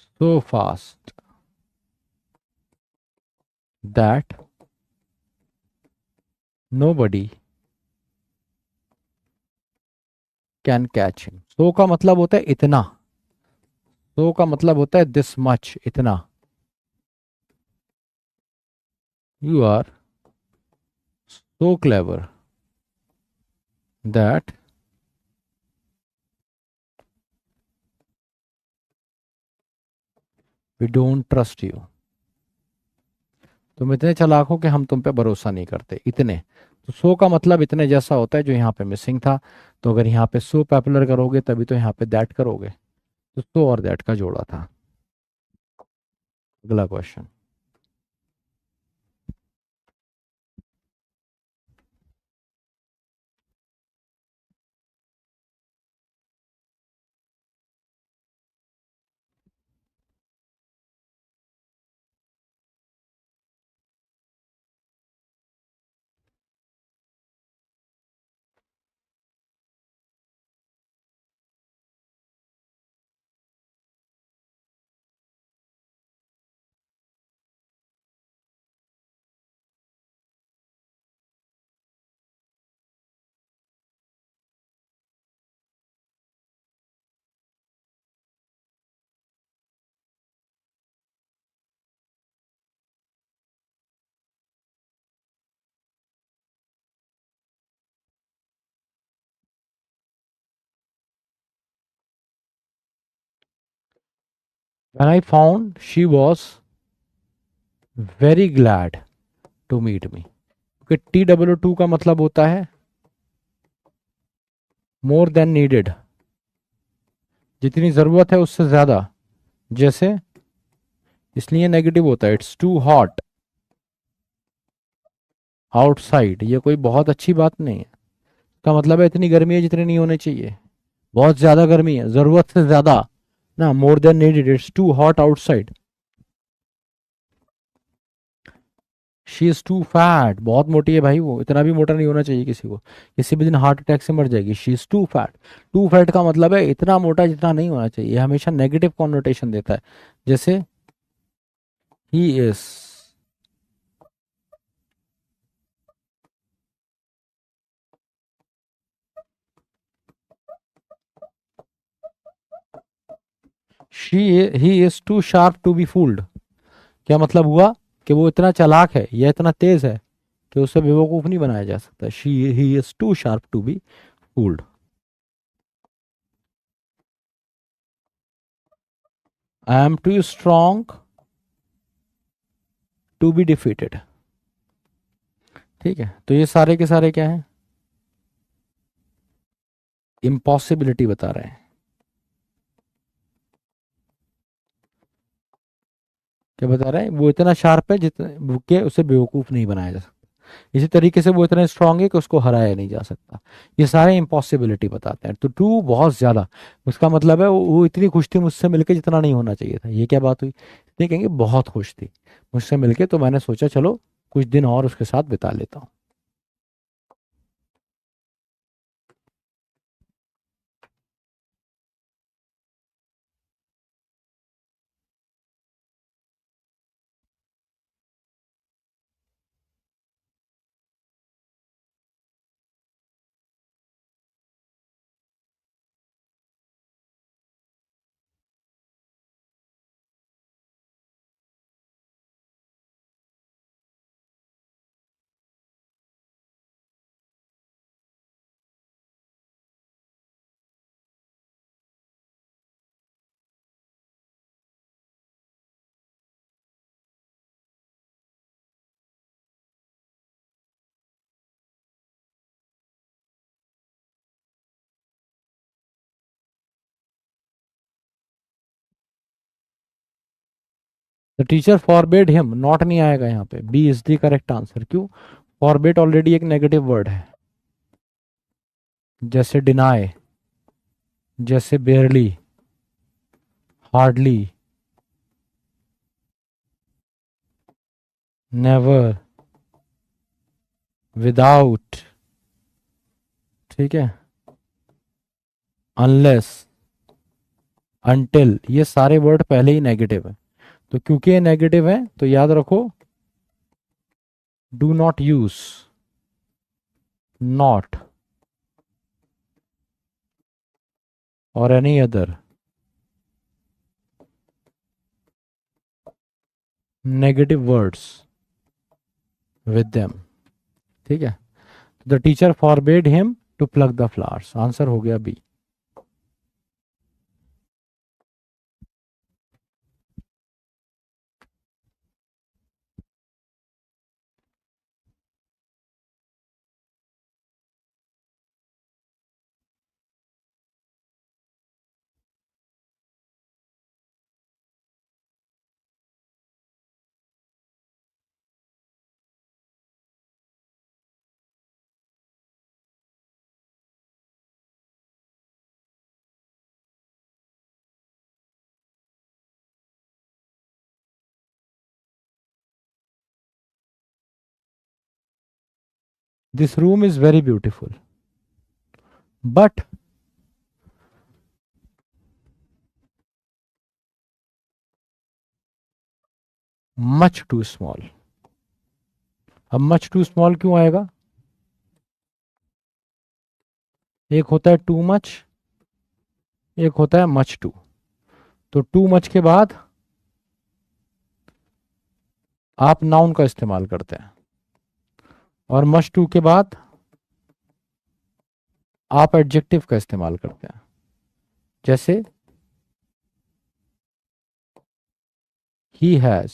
so fast that nobody can catch him. So का मतलब होता है इतना. सो का मतलब होता है दिस मच, इतना. You are so clever that we don't trust you. तुम इतने चालाक हो कि हम तुम पे भरोसा नहीं करते, इतने. तो सो का मतलब इतने जैसा होता है, जो यहाँ पे मिसिंग था. तो अगर यहाँ पे सो पॉपुलर करोगे तभी तो यहाँ पे दैट करोगे. तो सो और दैट का जोड़ा था. अगला question. When I found she was very glad to meet me. क्योंकि TW2 का मतलब होता है मोर देन नीडेड, जितनी जरूरत है उससे ज्यादा. जैसे, इसलिए नेगेटिव होता है. इट्स टू हॉट आउटसाइड, ये कोई बहुत अच्छी बात नहीं है. का मतलब है इतनी गर्मी है जितनी नहीं होनी चाहिए. बहुत ज्यादा गर्मी है, जरूरत से ज्यादा. ना, more than needed, it's too hot outside. She is too fat, बहुत मोटी है भाई वो, इतना भी मोटा नहीं होना चाहिए किसी को. किसी भी दिन हार्ट अटैक से मर जाएगी. She is too fat. Too fat का मतलब है इतना मोटा जितना नहीं होना चाहिए. ये हमेशा नेगेटिव कॉन्नोटेशन देता है. जैसे, he is she he is too sharp to be fooled. क्या मतलब हुआ? कि वो इतना चालाक है या इतना तेज है कि उसे बेवकूफ नहीं बनाया जा सकता. She he is too sharp to be fooled. I am too strong to be defeated. ठीक है, तो ये सारे के सारे क्या हैं? इम्पॉसिबिलिटी बता रहे हैं. क्या बता रहे हैं, वो इतना शार्प है जितना के उसे बेवकूफ नहीं बनाया जा सकता। इसी तरीके से वो इतना स्ट्रांग है कि उसको हराया नहीं जा सकता। ये सारे इम्पॉसिबिलिटी बताते हैं। तो टू बहुत ज्यादा, उसका मतलब है वो इतनी खुश थी मुझसे मिलके जितना नहीं होना चाहिए था। ये क्या बात हुई? ये कहेंगे बहुत खुश थी मुझसे मिलके, तो मैंने सोचा चलो कुछ दिन और उसके साथ बिता लेता हूँ। The teacher forbade him, not नहीं आएगा यहाँ पे, B is the correct answer. क्यों? फॉरबेड ऑलरेडी एक नेगेटिव वर्ड है। जैसे डिनाई, जैसे बेयरली, हार्डली, नेवर, विदाउट, ठीक है, अनलेस, अनटिल, ये सारे वर्ड पहले ही नेगेटिव है। तो क्योंकि ये नेगेटिव है तो याद रखो, डू नॉट यूज, नॉट और any other negative words with them. ठीक है। The teacher forbade him to plug the flowers, answer हो गया B. This room is very beautiful but much too small. अब मच टू स्मॉल क्यों आएगा? एक होता है टू मच, एक होता है मच टू। तो टू मच के बाद आप नाउन का इस्तेमाल करते हैं, और मच टू के बाद आप एडजेक्टिव का इस्तेमाल करते हैं। जैसे he has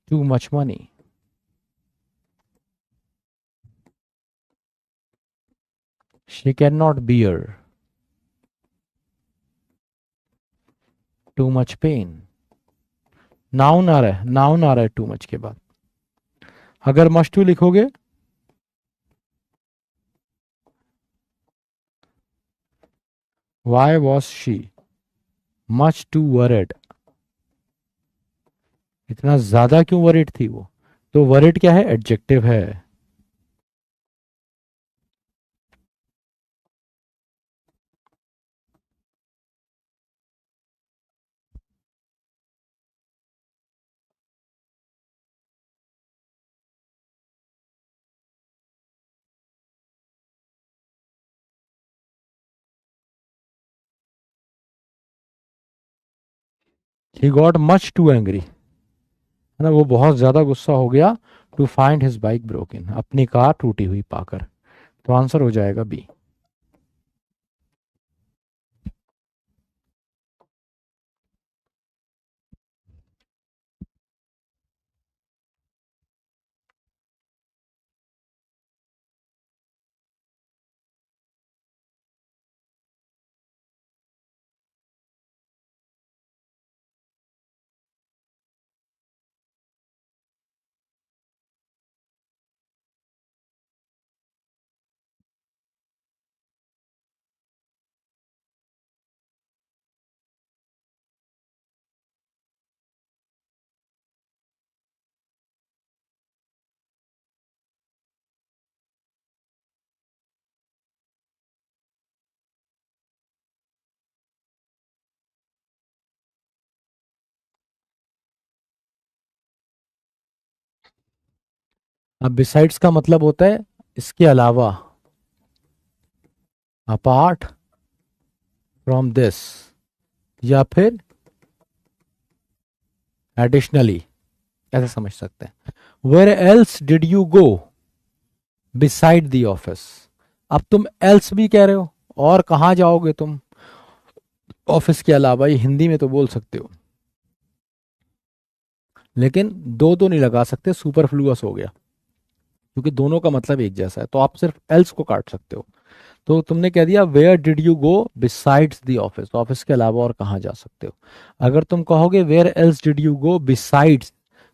too much money, she can not bear too much pain. Noun आ रहा है, नाउन आ रहा है टू मच के बाद। अगर मच टू लिखोगे, why was she much too worried, इतना ज्यादा क्यों वरिड थी वो? तो वरिड क्या है? एडजेक्टिव है। He got much too angry, है ना, वो बहुत ज्यादा गुस्सा हो गया। To find his bike broken, अपनी कार टूटी हुई पाकर। तो आंसर हो जाएगा बी। अब बिसाइड्स का मतलब होता है इसके अलावा, अपार्ट फ्रॉम दिस, या फिर एडिशनली, ऐसे समझ सकते हैं। Where else did you go beside the office. अब तुम एल्स भी कह रहे हो, और कहाँ जाओगे तुम ऑफिस के अलावा, ये हिंदी में तो बोल सकते हो, लेकिन दो तो नहीं लगा सकते, सुपरफ्लुअस हो गया, क्योंकि दोनों का मतलब एक जैसा है, तो आप सिर्फ एल्स को काट सकते हो। तो तुमने कह दिया where did you go besides the office, तो ऑफिस के अलावा और कहाँ जा सकते हो। अगर तुम कहोगे where else did you go besides,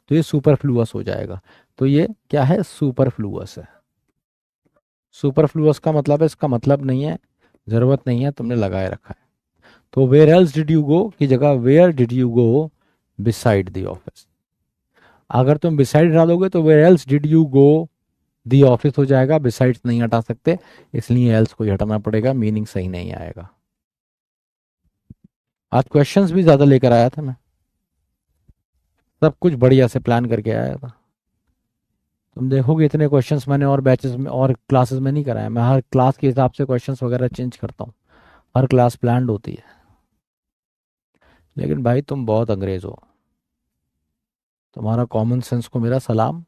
तो ये सुपरफ्लुअस हो जाएगा। तो ये क्या है, सुपरफ्लुअस है। सुपरफ्लुअस का मतलब है, इसका मतलब नहीं है, जरूरत नहीं है, तुमने लगाए रखा है। तो where else did you go की जगह where did you go beside the office. अगर तुम बिसाइड डालोगे तो where else did you go the office हो जाएगा, बिसाइड्स नहीं हटा सकते, इसलिए एल्स को ही हटाना पड़ेगा, मीनिंग सही नहीं आएगा। आज क्वेश्चंस भी ज्यादा लेकर आया था मैं, सब कुछ बढ़िया से प्लान करके आया था। तुम देखोगे इतने क्वेश्चंस मैंने और बैचेस में और क्लासेस में नहीं कराया, मैं हर क्लास के हिसाब से क्वेश्चंस वगैरह चेंज करता हूँ, हर क्लास प्लान्ड होती है। लेकिन भाई तुम बहुत अंग्रेज हो, तुम्हारा कॉमन सेंस को मेरा सलाम।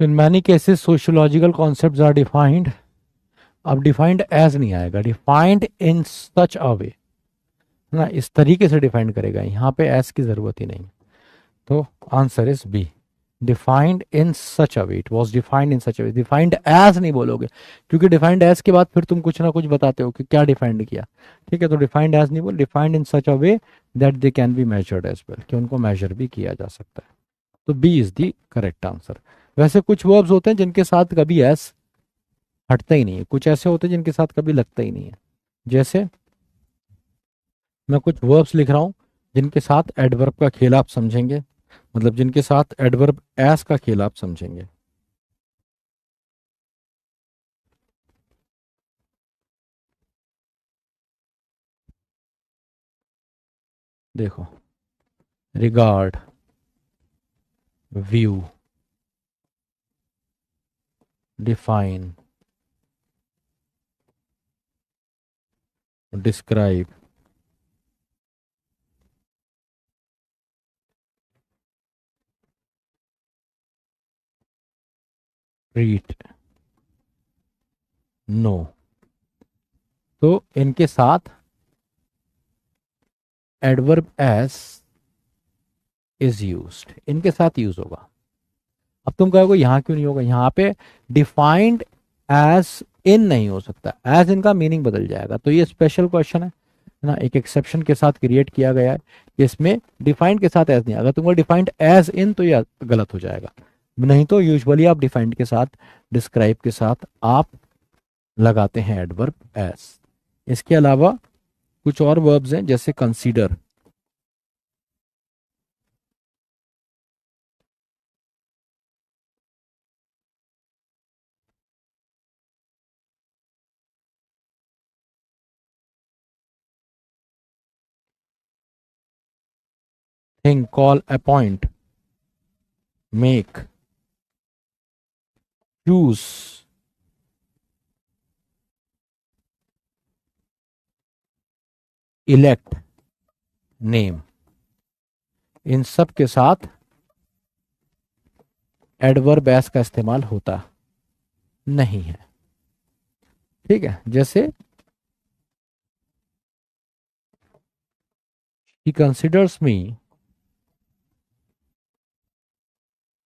In many cases sociological concept are defined, अब डिफाइंड एज नहीं आएगा, डिफाइंड इन सच अ वे, ना इस तरीके से डिफाइंड करेगा, यहाँ पे एस की जरूरत ही नहीं। तो answer is B, defined in such a way, it was defined in such a way, defined as नहीं बोलोगे, क्योंकि डिफाइंड एज के बाद फिर तुम कुछ ना कुछ बताते हो कि क्या डिफाइंड किया। ठीक है, तो डिफाइंड एज नहीं बोल, defined in such a way that they can be measured as well, कि उनको मेजर भी किया जा सकता है। तो B is the correct answer. वैसे कुछ वर्ब्स होते हैं जिनके साथ कभी एस हटता ही नहीं है, कुछ ऐसे होते हैं जिनके साथ कभी लगता ही नहीं है। जैसे मैं कुछ वर्ब्स लिख रहा हूं जिनके साथ एडवर्ब का खेल आप समझेंगे, मतलब जिनके साथ एडवर्ब एस का खेल आप समझेंगे। देखो, regard, view, define, describe, treat, know. तो इनके साथ एडवर्ब एस इज यूज्ड, इनके साथ यूज होगा। अब तुम कहोगे यहां क्यों नहीं होगा, यहां पे डिफाइंड एज इन नहीं हो सकता, एज इन का मीनिंग बदल जाएगा। तो ये स्पेशल क्वेश्चन है ना, एक एक्सेप्शन के साथ क्रिएट किया गया है कि इसमें डिफाइंड के साथ एज नहीं, अगर तुमको डिफाइंड एज इन तो ये गलत हो जाएगा। नहीं तो यूजुअली आप डिफाइंड के साथ, डिस्क्राइब के साथ आप लगाते हैं एडवर्ब एज। इसके अलावा कुछ और वर्ब्स हैं जैसे consider, think, call, appoint, make, choose, elect, name, इन सब के साथ एडवर्ब एस का इस्तेमाल होता नहीं है। ठीक है, जैसे he considers me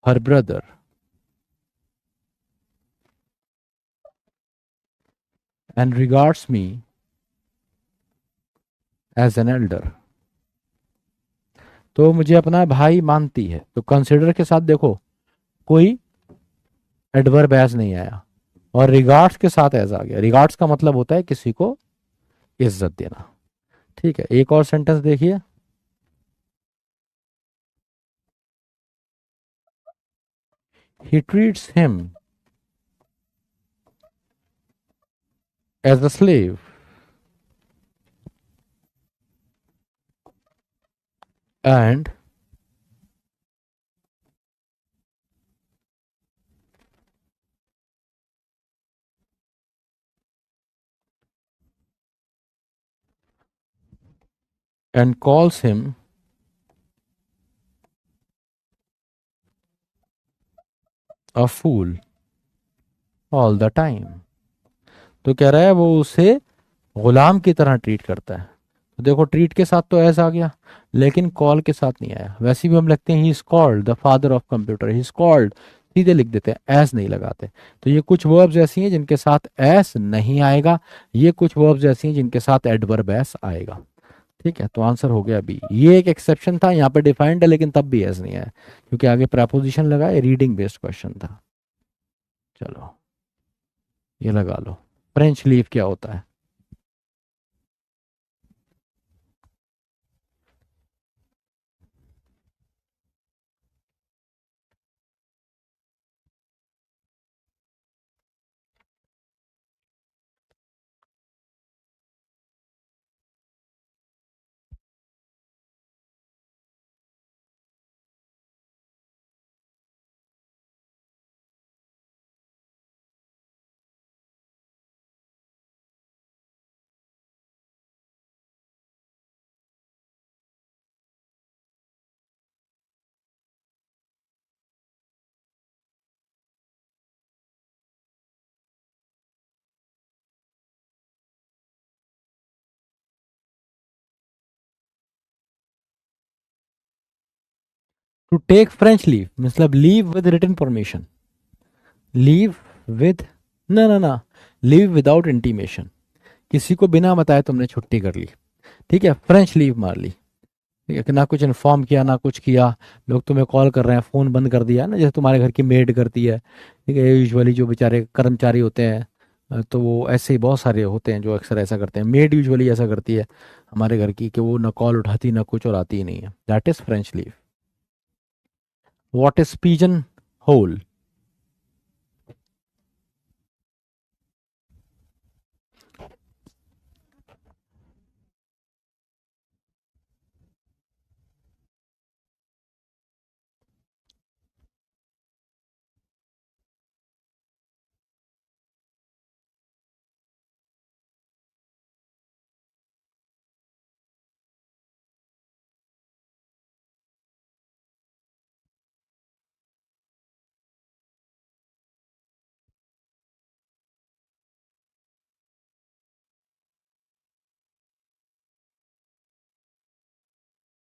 her brother and regards me as an elder. तो मुझे अपना भाई मानती है, तो कंसिडर के साथ देखो कोई एडवर्ब एज नहीं आया, और रिगार्ड्स के साथ एज आ गया। रिगार्ड्स का मतलब होता है किसी को इज्जत देना। ठीक है, एक और सेंटेंस देखिए, he treats him as a slave and calls him a fool all the time. तो कह रहा है वो उसे गुलाम की तरह ट्रीट करता है। तो देखो ट्रीट के साथ तो एज आ गया, लेकिन कॉल के साथ नहीं आया। वैसे भी हम लिखते हैं he is called the father of computer, he is called, सीधे लिख देते हैं, एस नहीं लगाते। तो ये कुछ वर्ब्स ऐसी हैं जिनके साथ एस नहीं आएगा, ये कुछ वर्ब्स ऐसी हैं जिनके साथ एडवर्ब एस आएगा। ठीक है, तो आंसर हो गया बी। ये एक एक्सेप्शन था, यहाँ पे डिफाइंड है लेकिन तब भी एस नहीं आया क्योंकि आगे प्रपोजिशन लगा है, रीडिंग बेस्ड क्वेश्चन था। चलो ये लगा लो, फ्रेंच लीव क्या होता है। टू टेक फ्रेंच लीव मतलब leave with written permission, leave with, ना ना ना, लीव विदाउट इंटीमेशन, किसी को बिना बताए तुमने छुट्टी कर ली। ठीक है, फ्रेंच लीव मार ली। ठीक है, कि ना कुछ इन्फॉर्म किया ना कुछ किया, लोग तुम्हें कॉल कर रहे हैं, फोन बंद कर दिया ना, जैसे तुम्हारे घर की मेड करती है। ठीक है, यूजुअली जो बेचारे कर्मचारी होते हैं, तो वो ऐसे ही बहुत सारे होते हैं जो अक्सर ऐसा करते हैं। मेड यूजुअली ऐसा करती है हमारे घर की कि वो ना कॉल उठाती ना कुछ, और आती ही नहीं है। That is French leave. What is pigeonhole.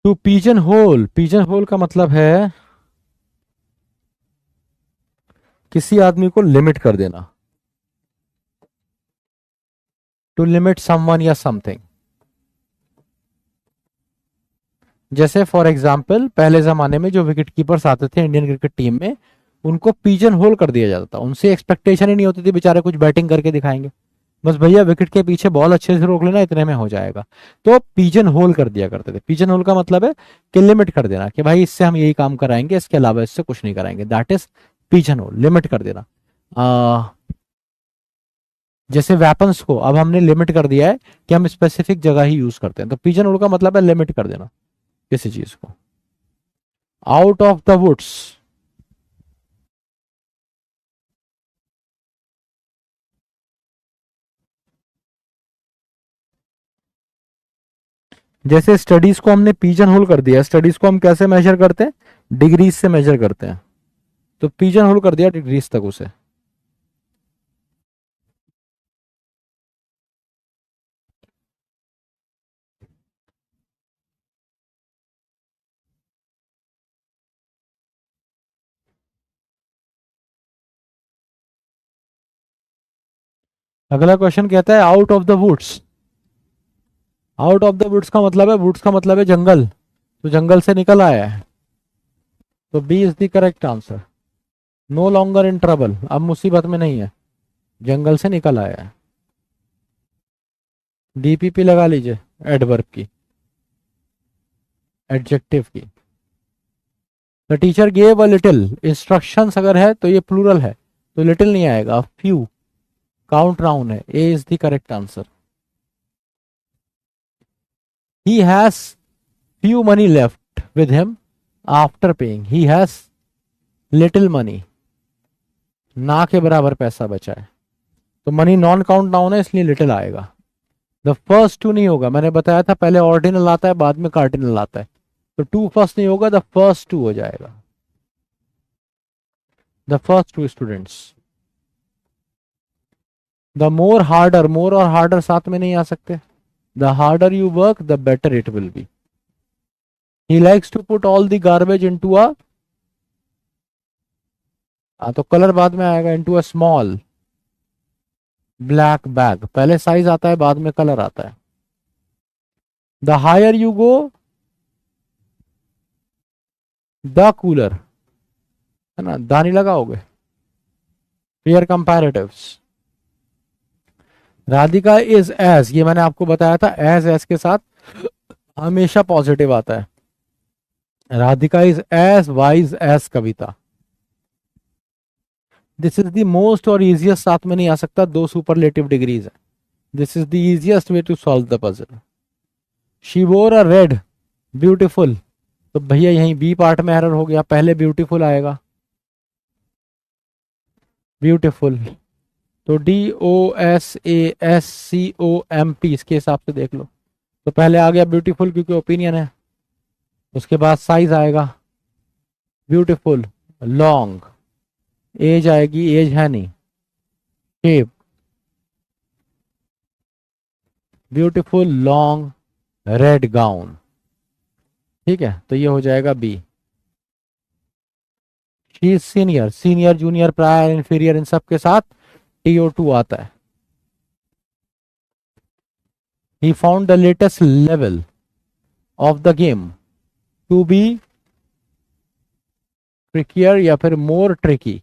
To pigeonhole का मतलब है किसी आदमी को लिमिट कर देना, टू लिमिट समवन या समथिंग। जैसे फॉर एग्जाम्पल पहले जमाने में जो विकेट कीपर्स आते थे इंडियन क्रिकेट टीम में, उनको पिजन होल कर दिया जाता था, उनसे एक्सपेक्टेशन ही नहीं होती थी बेचारे कुछ बैटिंग करके दिखाएंगे, बस भैया विकेट के पीछे बॉल अच्छे से रोक लेना, इतने में हो जाएगा। तो पिजन होल कर दिया करते थे। पिजन होल का मतलब है कि लिमिट कर देना, कि भाई इससे हम यही काम कराएंगे, इसके अलावा इससे कुछ नहीं कराएंगे, that is pigeonhole, limit कर देना। आ, जैसे वेपन्स को अब हमने लिमिट कर दिया है कि हम स्पेसिफिक जगह ही यूज करते हैं, तो पिजन होल का मतलब है लिमिट कर देना किसी चीज को। आउट ऑफ द वुड्स, जैसे स्टडीज को हमने पिजन होल कर दिया, स्टडीज को हम कैसे मेजर करते हैं, डिग्रीज से मेजर करते हैं, तो पिजन होल कर दिया डिग्रीज तक उसे। अगला क्वेश्चन कहता है out of the woods. Out of the woods का मतलब है, वुड्स का मतलब है जंगल, तो जंगल से निकल आया है, तो B is the correct answer. No longer in trouble, अब मुसीबत में नहीं है, जंगल से निकल आया है। डीपीपी लगा लीजिए एडवर्ब की, एडजेक्टिव की। The teacher gave a little, instructions अगर है तो ये प्लूरल है, तो लिटिल नहीं आएगा, फ्यू काउंट नाउन है, A is the correct answer. He has few money left with him after paying, he has little money, ना के बराबर पैसा बचा है, तो मनी नॉन काउंट नाउन है इसलिए लिटिल आएगा। द फर्स्ट टू नहीं होगा, मैंने बताया था पहले ऑर्डिनल आता है बाद में कार्डिनल आता है, तो टू फर्स्ट नहीं होगा, द फर्स्ट टू हो जाएगा, the first two students. The more harder, more और हार्डर साथ में नहीं आ सकते, the harder you work the better it will be. He likes to put all the garbage into a, तो कलर बाद में आएगा, into a small black bag, पहले साइज आता है बाद में कलर आता है। The higher you go the cooler, है ना, दानी लगाओगे, pair comparatives. Radhika is as, ये मैंने आपको बताया था, एज एज के साथ हमेशा पॉजिटिव आता है। Radhika is as wise as Kavita. This is the most और इजिएस्ट साथ में नहीं आ सकता, दो सुपरलेटिव डिग्रीज है। This is the easiest way to solve the puzzle. She wore a red beautiful, तो भैया यहीं बी पार्ट में एरर हो गया, पहले ब्यूटीफुल आएगा, ब्यूटीफुल, तो DOSASCOMP इसके हिसाब से देख लो, तो पहले आ गया ब्यूटीफुल क्योंकि ओपिनियन है, उसके बाद साइज आएगा ब्यूटीफुल, लॉन्ग, एज आएगी, एज है नहीं, shape, beautiful long red gown, ठीक है, तो ये हो जाएगा B. She is senior, senior junior prior inferior इन सब के साथ TO2 आता है। He found the latest level of the game to be trickier या फिर मोर ट्रिकी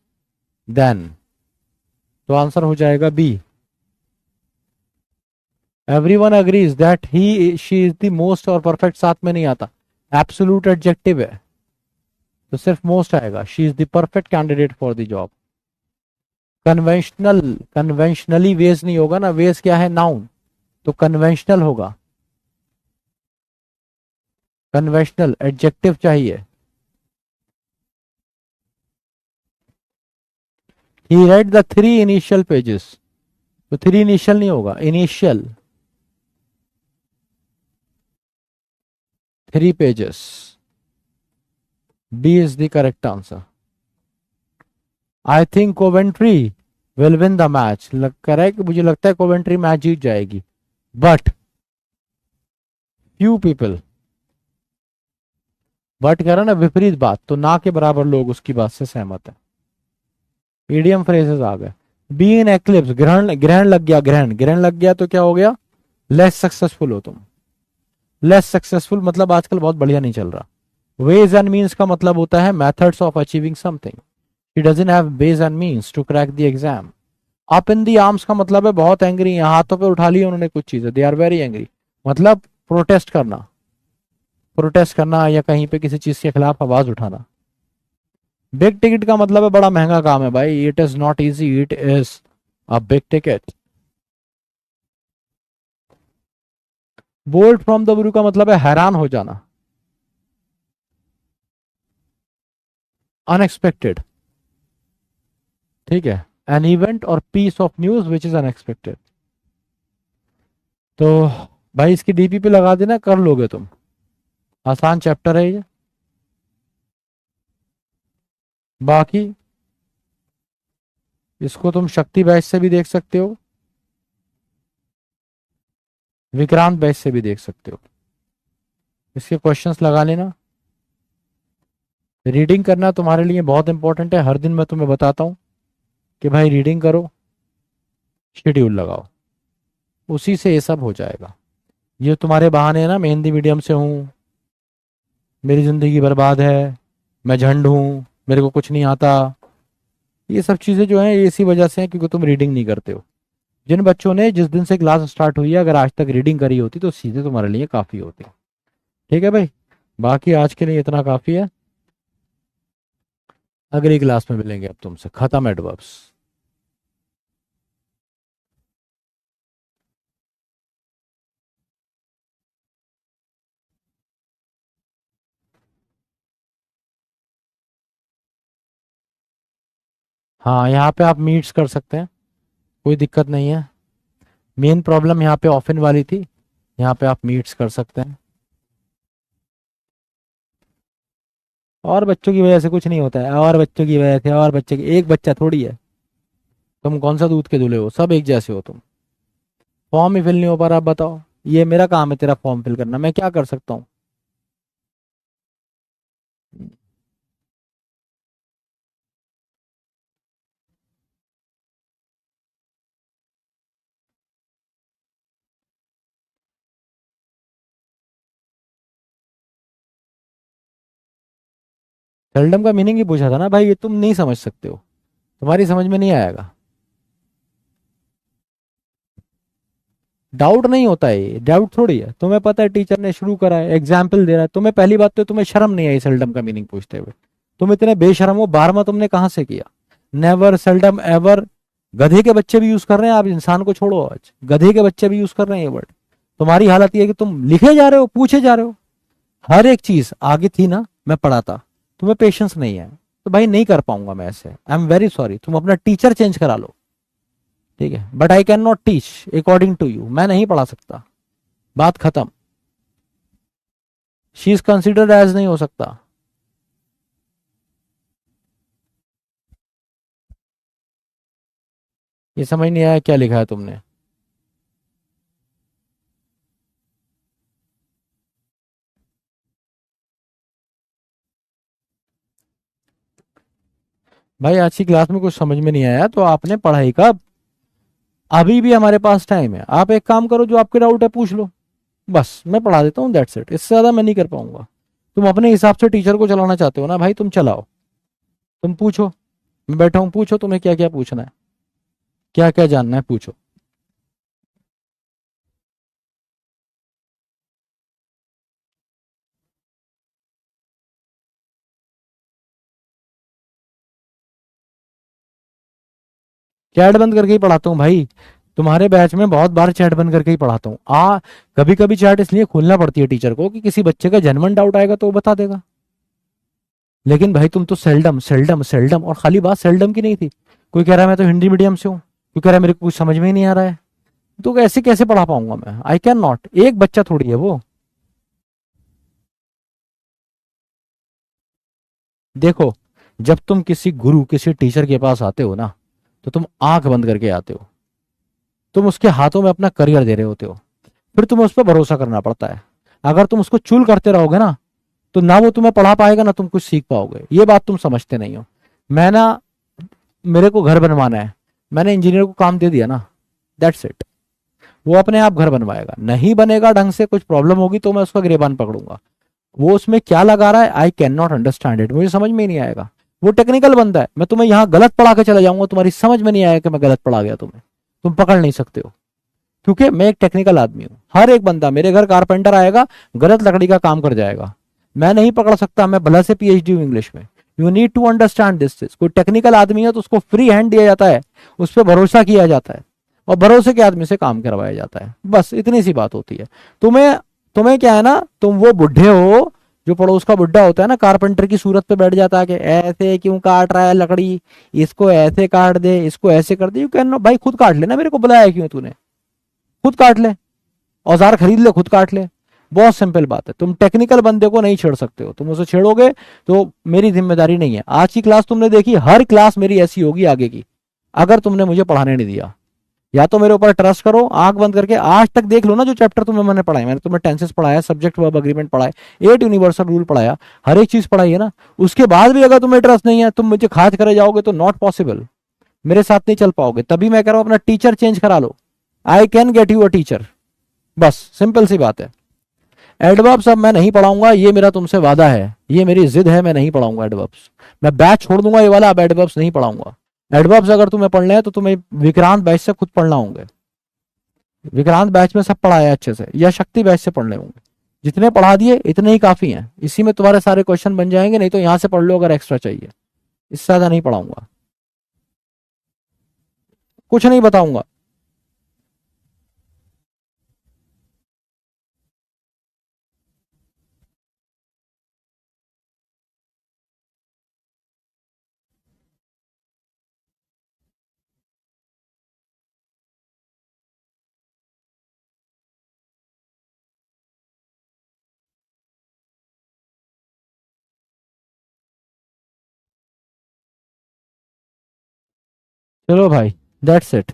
देन, तो आंसर हो जाएगा B. Everyone agrees that he she is the most, और परफेक्ट साथ में नहीं आता, एब्सोल्यूट एडजेक्टिव है, तो सिर्फ मोस्ट आएगा, she is the perfect candidate for the job. Conventional, conventionally ways नहीं होगा ना, वेज क्या है, नाउन, तो कन्वेंशनल होगा, कन्वेंशनल एडजेक्टिव चाहिए। He read the 3 initial pages, तो 3 इनिशियल नहीं होगा, initial 3 pages, B is the correct answer. I think Coventry will win the match, कह रहा है कि मुझे लगता है कोवेंट्री मैच जीत जाएगी, बट फ्यू पीपल बट कह रहा ना विपरीत बात, तो ना के बराबर लोग उसकी बात से सहमत है। ईडियम फ्रेजेस आ गए। बी इन एक्लिप्स, ग्रहण, ग्रहण लग गया, ग्रहण, ग्रहण लग गया तो क्या हो गया, लेस सक्सेसफुल हो तुम। लेस सक्सेसफुल मतलब आजकल बहुत बढ़िया नहीं चल रहा। वेज एंड मीन्स का मतलब होता है methods of achieving something. He doesn't have ways and means to crack the exam. Up in the arms का मतलब है बहुत एंग्री है, हाथों पे उठा लिया उन्होंने कुछ चीजें, दे आर वेरी एंग्री, मतलब प्रोटेस्ट करना, प्रोटेस्ट करना या कहीं पे किसी चीज के खिलाफ आवाज उठाना। बिग टिकट का मतलब है बड़ा महंगा काम है भाई, it is not easy, it is a big ticket. Bolt from the blue का मतलब है हैरान हो जाना, अनएक्सपेक्टेड, ठीक है। एन इवेंट और piece of news which is unexpected. तो भाई इसकी डीपी पे लगा देना, कर लोगे तुम, आसान चैप्टर है ये। बाकी इसको तुम शक्ति बैच से भी देख सकते हो, विक्रांत बैच से भी देख सकते हो, इसके क्वेश्चंस लगा लेना। रीडिंग करना तुम्हारे लिए बहुत इंपॉर्टेंट है, हर दिन मैं तुम्हें बताता हूँ कि भाई रीडिंग करो, शेड्यूल लगाओ, उसी से ये सब हो जाएगा। ये तुम्हारे बहाने है ना, मैं हिंदी मीडियम से हूँ, मेरी जिंदगी बर्बाद है, मैं झंड हूँ, मेरे को कुछ नहीं आता, ये सब चीजें जो है इसी वजह से है क्योंकि तुम रीडिंग नहीं करते हो। जिन बच्चों ने जिस दिन से क्लास स्टार्ट हुई है अगर आज तक रीडिंग करी होती तो सीधे तुम्हारे लिए काफी होती। ठीक है भाई, बाकी आज के लिए इतना काफी है। अगली क्लास में मिलेंगे अब तुमसे, खत्म एडवर्ब्स। हाँ यहाँ पे आप मीट्स कर सकते हैं, कोई दिक्कत नहीं है। मेन प्रॉब्लम यहाँ पे ऑफिन वाली थी, यहाँ पे आप मीट्स कर सकते हैं। और बच्चों की वजह से कुछ नहीं होता है, और बच्चों की वजह से, और बच्चे की, एक बच्चा थोड़ी है, तुम कौन सा दूध के धुले हो, सब एक जैसे हो तुम। फॉर्म ही फिल नहीं हो पा रहा, आप बताओ, ये मेरा काम है तेरा फॉर्म फिल करना, मैं क्या कर सकता हूँ। सेल्डम का मीनिंग ही पूछा था ना भाई, ये तुम नहीं समझ सकते हो, तुम्हारी समझ में नहीं आएगा। डाउट नहीं होता है, ये डाउट थोड़ी है, तुम्हें पता है टीचर ने शुरू करा है, एग्जाम्पल दे रहा है तुम्हें, पहली बात तो तुम्हें शर्म नहीं आई सेल्डम का मीनिंग पूछते हुए, तुम इतने बेशरम हो, 12वां तुमने कहां से किया। नेवर, सेल्डम, एवर, गधे के बच्चे भी यूज कर रहे हैं, आप इंसान को छोड़ो, आज गधे के बच्चे भी यूज कर रहे हैं ये वर्ड। तुम्हारी हालत ये है कि तुम लिखे जा रहे हो, पूछे जा रहे हो, हर एक चीज आगे थी ना, मैं पढ़ाता, तुम्हें पेशेंस नहीं है, तो भाई नहीं कर पाऊंगा मैं ऐसे, आई एम वेरी सॉरी, तुम अपना टीचर चेंज करा लो, ठीक है, but I can not teach according to you, मैं नहीं पढ़ा सकता, बात खत्म। शी इज कंसिडर्ड एज नहीं हो सकता। ये समझ नहीं आया क्या लिखा है तुमने। भाई आज की क्लास में कुछ समझ में नहीं आया तो आपने पढ़ाई का, अभी भी हमारे पास टाइम है, आप एक काम करो, जो आपके डाउट है पूछ लो, बस मैं पढ़ा देता हूँ, दैट्स इट, इससे ज्यादा मैं नहीं कर पाऊंगा। तुम अपने हिसाब से टीचर को चलाना चाहते हो ना भाई, तुम चलाओ, तुम पूछो, मैं बैठा हूँ, पूछो तुम्हें क्या क्या पूछना है, क्या क्या जानना है पूछो। चैट बंद करके ही पढ़ाता हूँ भाई, तुम्हारे बैच में बहुत बार चैट बंद करके ही पढ़ाता हूँ। कभी कभी चैट इसलिए खोलना पड़ती है टीचर को कि किसी बच्चे का जेन्युइन डाउट आएगा तो वो बता देगा। लेकिन भाई तुम तो सेल्डम सेल्डम सेल्डम, और खाली बात सेल्डम की नहीं थी, कोई कह रहा है मैं तो हिंदी मीडियम से हूँ, कोई कह रहा है मेरे को कुछ समझ में ही नहीं आ रहा है, तो ऐसे कैसे पढ़ा पाऊंगा मैं, आई कैन नॉट, एक बच्चा थोड़ी है वो। देखो, जब तुम किसी गुरु किसी टीचर के पास आते हो ना, तो तुम आंख बंद करके आते हो, तुम उसके हाथों में अपना करियर दे रहे होते हो, फिर तुम्हें उस पर भरोसा करना पड़ता है। अगर तुम उसको चूल करते रहोगे ना, तो ना वो तुम्हें पढ़ा पाएगा ना तुम कुछ सीख पाओगे। ये बात तुम समझते नहीं हो। मैं ना, मेरे को घर बनवाना है, मैंने इंजीनियर को काम दे दिया ना, दैट्स इट। वो अपने आप घर बनवाएगा, नहीं बनेगा ढंग से, कुछ प्रॉब्लम होगी तो मैं उसका गिरेबान पकड़ूंगा। वो उसमें क्या लगा रहा है, आई कैन नॉट अंडरस्टैंड इट, मुझे समझ में ही नहीं आएगा। वो टेक्निकल बंदा है, मैं तुम्हें यहाँ गलत पढ़ा के चला जाऊंगा, तुम्हारी समझ में नहीं आएगा कि मैं गलत पढ़ा गया तुम्हें, तुम पकड़ नहीं सकते हो, क्योंकि मैं एक टेक्निकल आदमी हूँ। हर एक बंदा मेरे घर कारपेंटर आएगा, गलत लकड़ी का काम कर जाएगा, मैं नहीं पकड़ सकता, मैं भला से पीएचडी हूँ इंग्लिश में। You need to understand this चीज। कोई टेक्निकल आदमी है तो उसको फ्री हैंड दिया जाता है, उस पर भरोसा किया जाता है, और भरोसे के आदमी से काम करवाया जाता है, बस इतनी सी बात होती है। तुम्हें तुम्हें क्या है ना, तुम वो बुढ़े हो जो पड़ोस का बुढ़ा होता है ना, कारपेंटर की सूरत पे बैठ जाता है कि ऐसे क्यों काट रहा है लकड़ी, इसको ऐसे काट दे, इसको ऐसे कर दे। यू कैन, भाई खुद काट लेना, मेरे को बुलाया क्यों तूने, खुद काट ले, औजार खरीद ले, खुद काट ले। बहुत सिंपल बात है। तुम टेक्निकल बंदे को नहीं छेड़ सकते हो, तुम उसे छेड़ोगे तो मेरी जिम्मेदारी नहीं है। आज की क्लास तुमने देखी, हर क्लास मेरी ऐसी होगी आगे की, अगर तुमने मुझे पढ़ाने नहीं दिया। या तो मेरे ऊपर ट्रस्ट करो, आंख बंद करके आज तक देख लो ना जो चैप्टर तुम्हें मैंने पढ़ाया, मैंने तुम्हें टेंसेस पढ़ाया, सब्जेक्ट वर्ब एग्रीमेंट पढ़ाया, 8 यूनिवर्सल रूल पढ़ाया, हर एक चीज पढ़ाई है ना। उसके बाद भी अगर तुम्हें ट्रस्ट नहीं है, तुम मुझे खाज करे जाओगे तो नॉट पॉसिबल, मेरे साथ नहीं चल पाओगे। तभी मैं कह रहा हूं अपना टीचर चेंज करा लो, I can get you a teacher, बस सिंपल सी बात है। एडवर्ब्स अब मैं नहीं पढ़ाऊंगा, ये मेरा तुमसे वादा है, ये मेरी जिद है, मैं नहीं पढ़ाऊंगा एडवर्ब्स। मैं बैच छोड़ दूंगा ये वाला, अब एडवर्ब्स नहीं पढ़ाऊंगा। एडवर्ब्स अगर तुम्हें पढ़ने हैं तो तुम्हें विक्रांत बैच से खुद पढ़ना होंगे, विक्रांत बैच में सब पढ़ाया अच्छे से, या शक्ति बैच से पढ़ने होंगे। जितने पढ़ा दिए इतने ही काफी हैं, इसी में तुम्हारे सारे क्वेश्चन बन जाएंगे, नहीं तो यहां से पढ़ लो अगर एक्स्ट्रा चाहिए, इससे ज्यादा नहीं पढ़ाऊंगा, कुछ नहीं बताऊंगा। चलो भाई, that's it.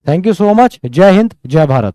Thank you so much, जय हिंद जय भारत।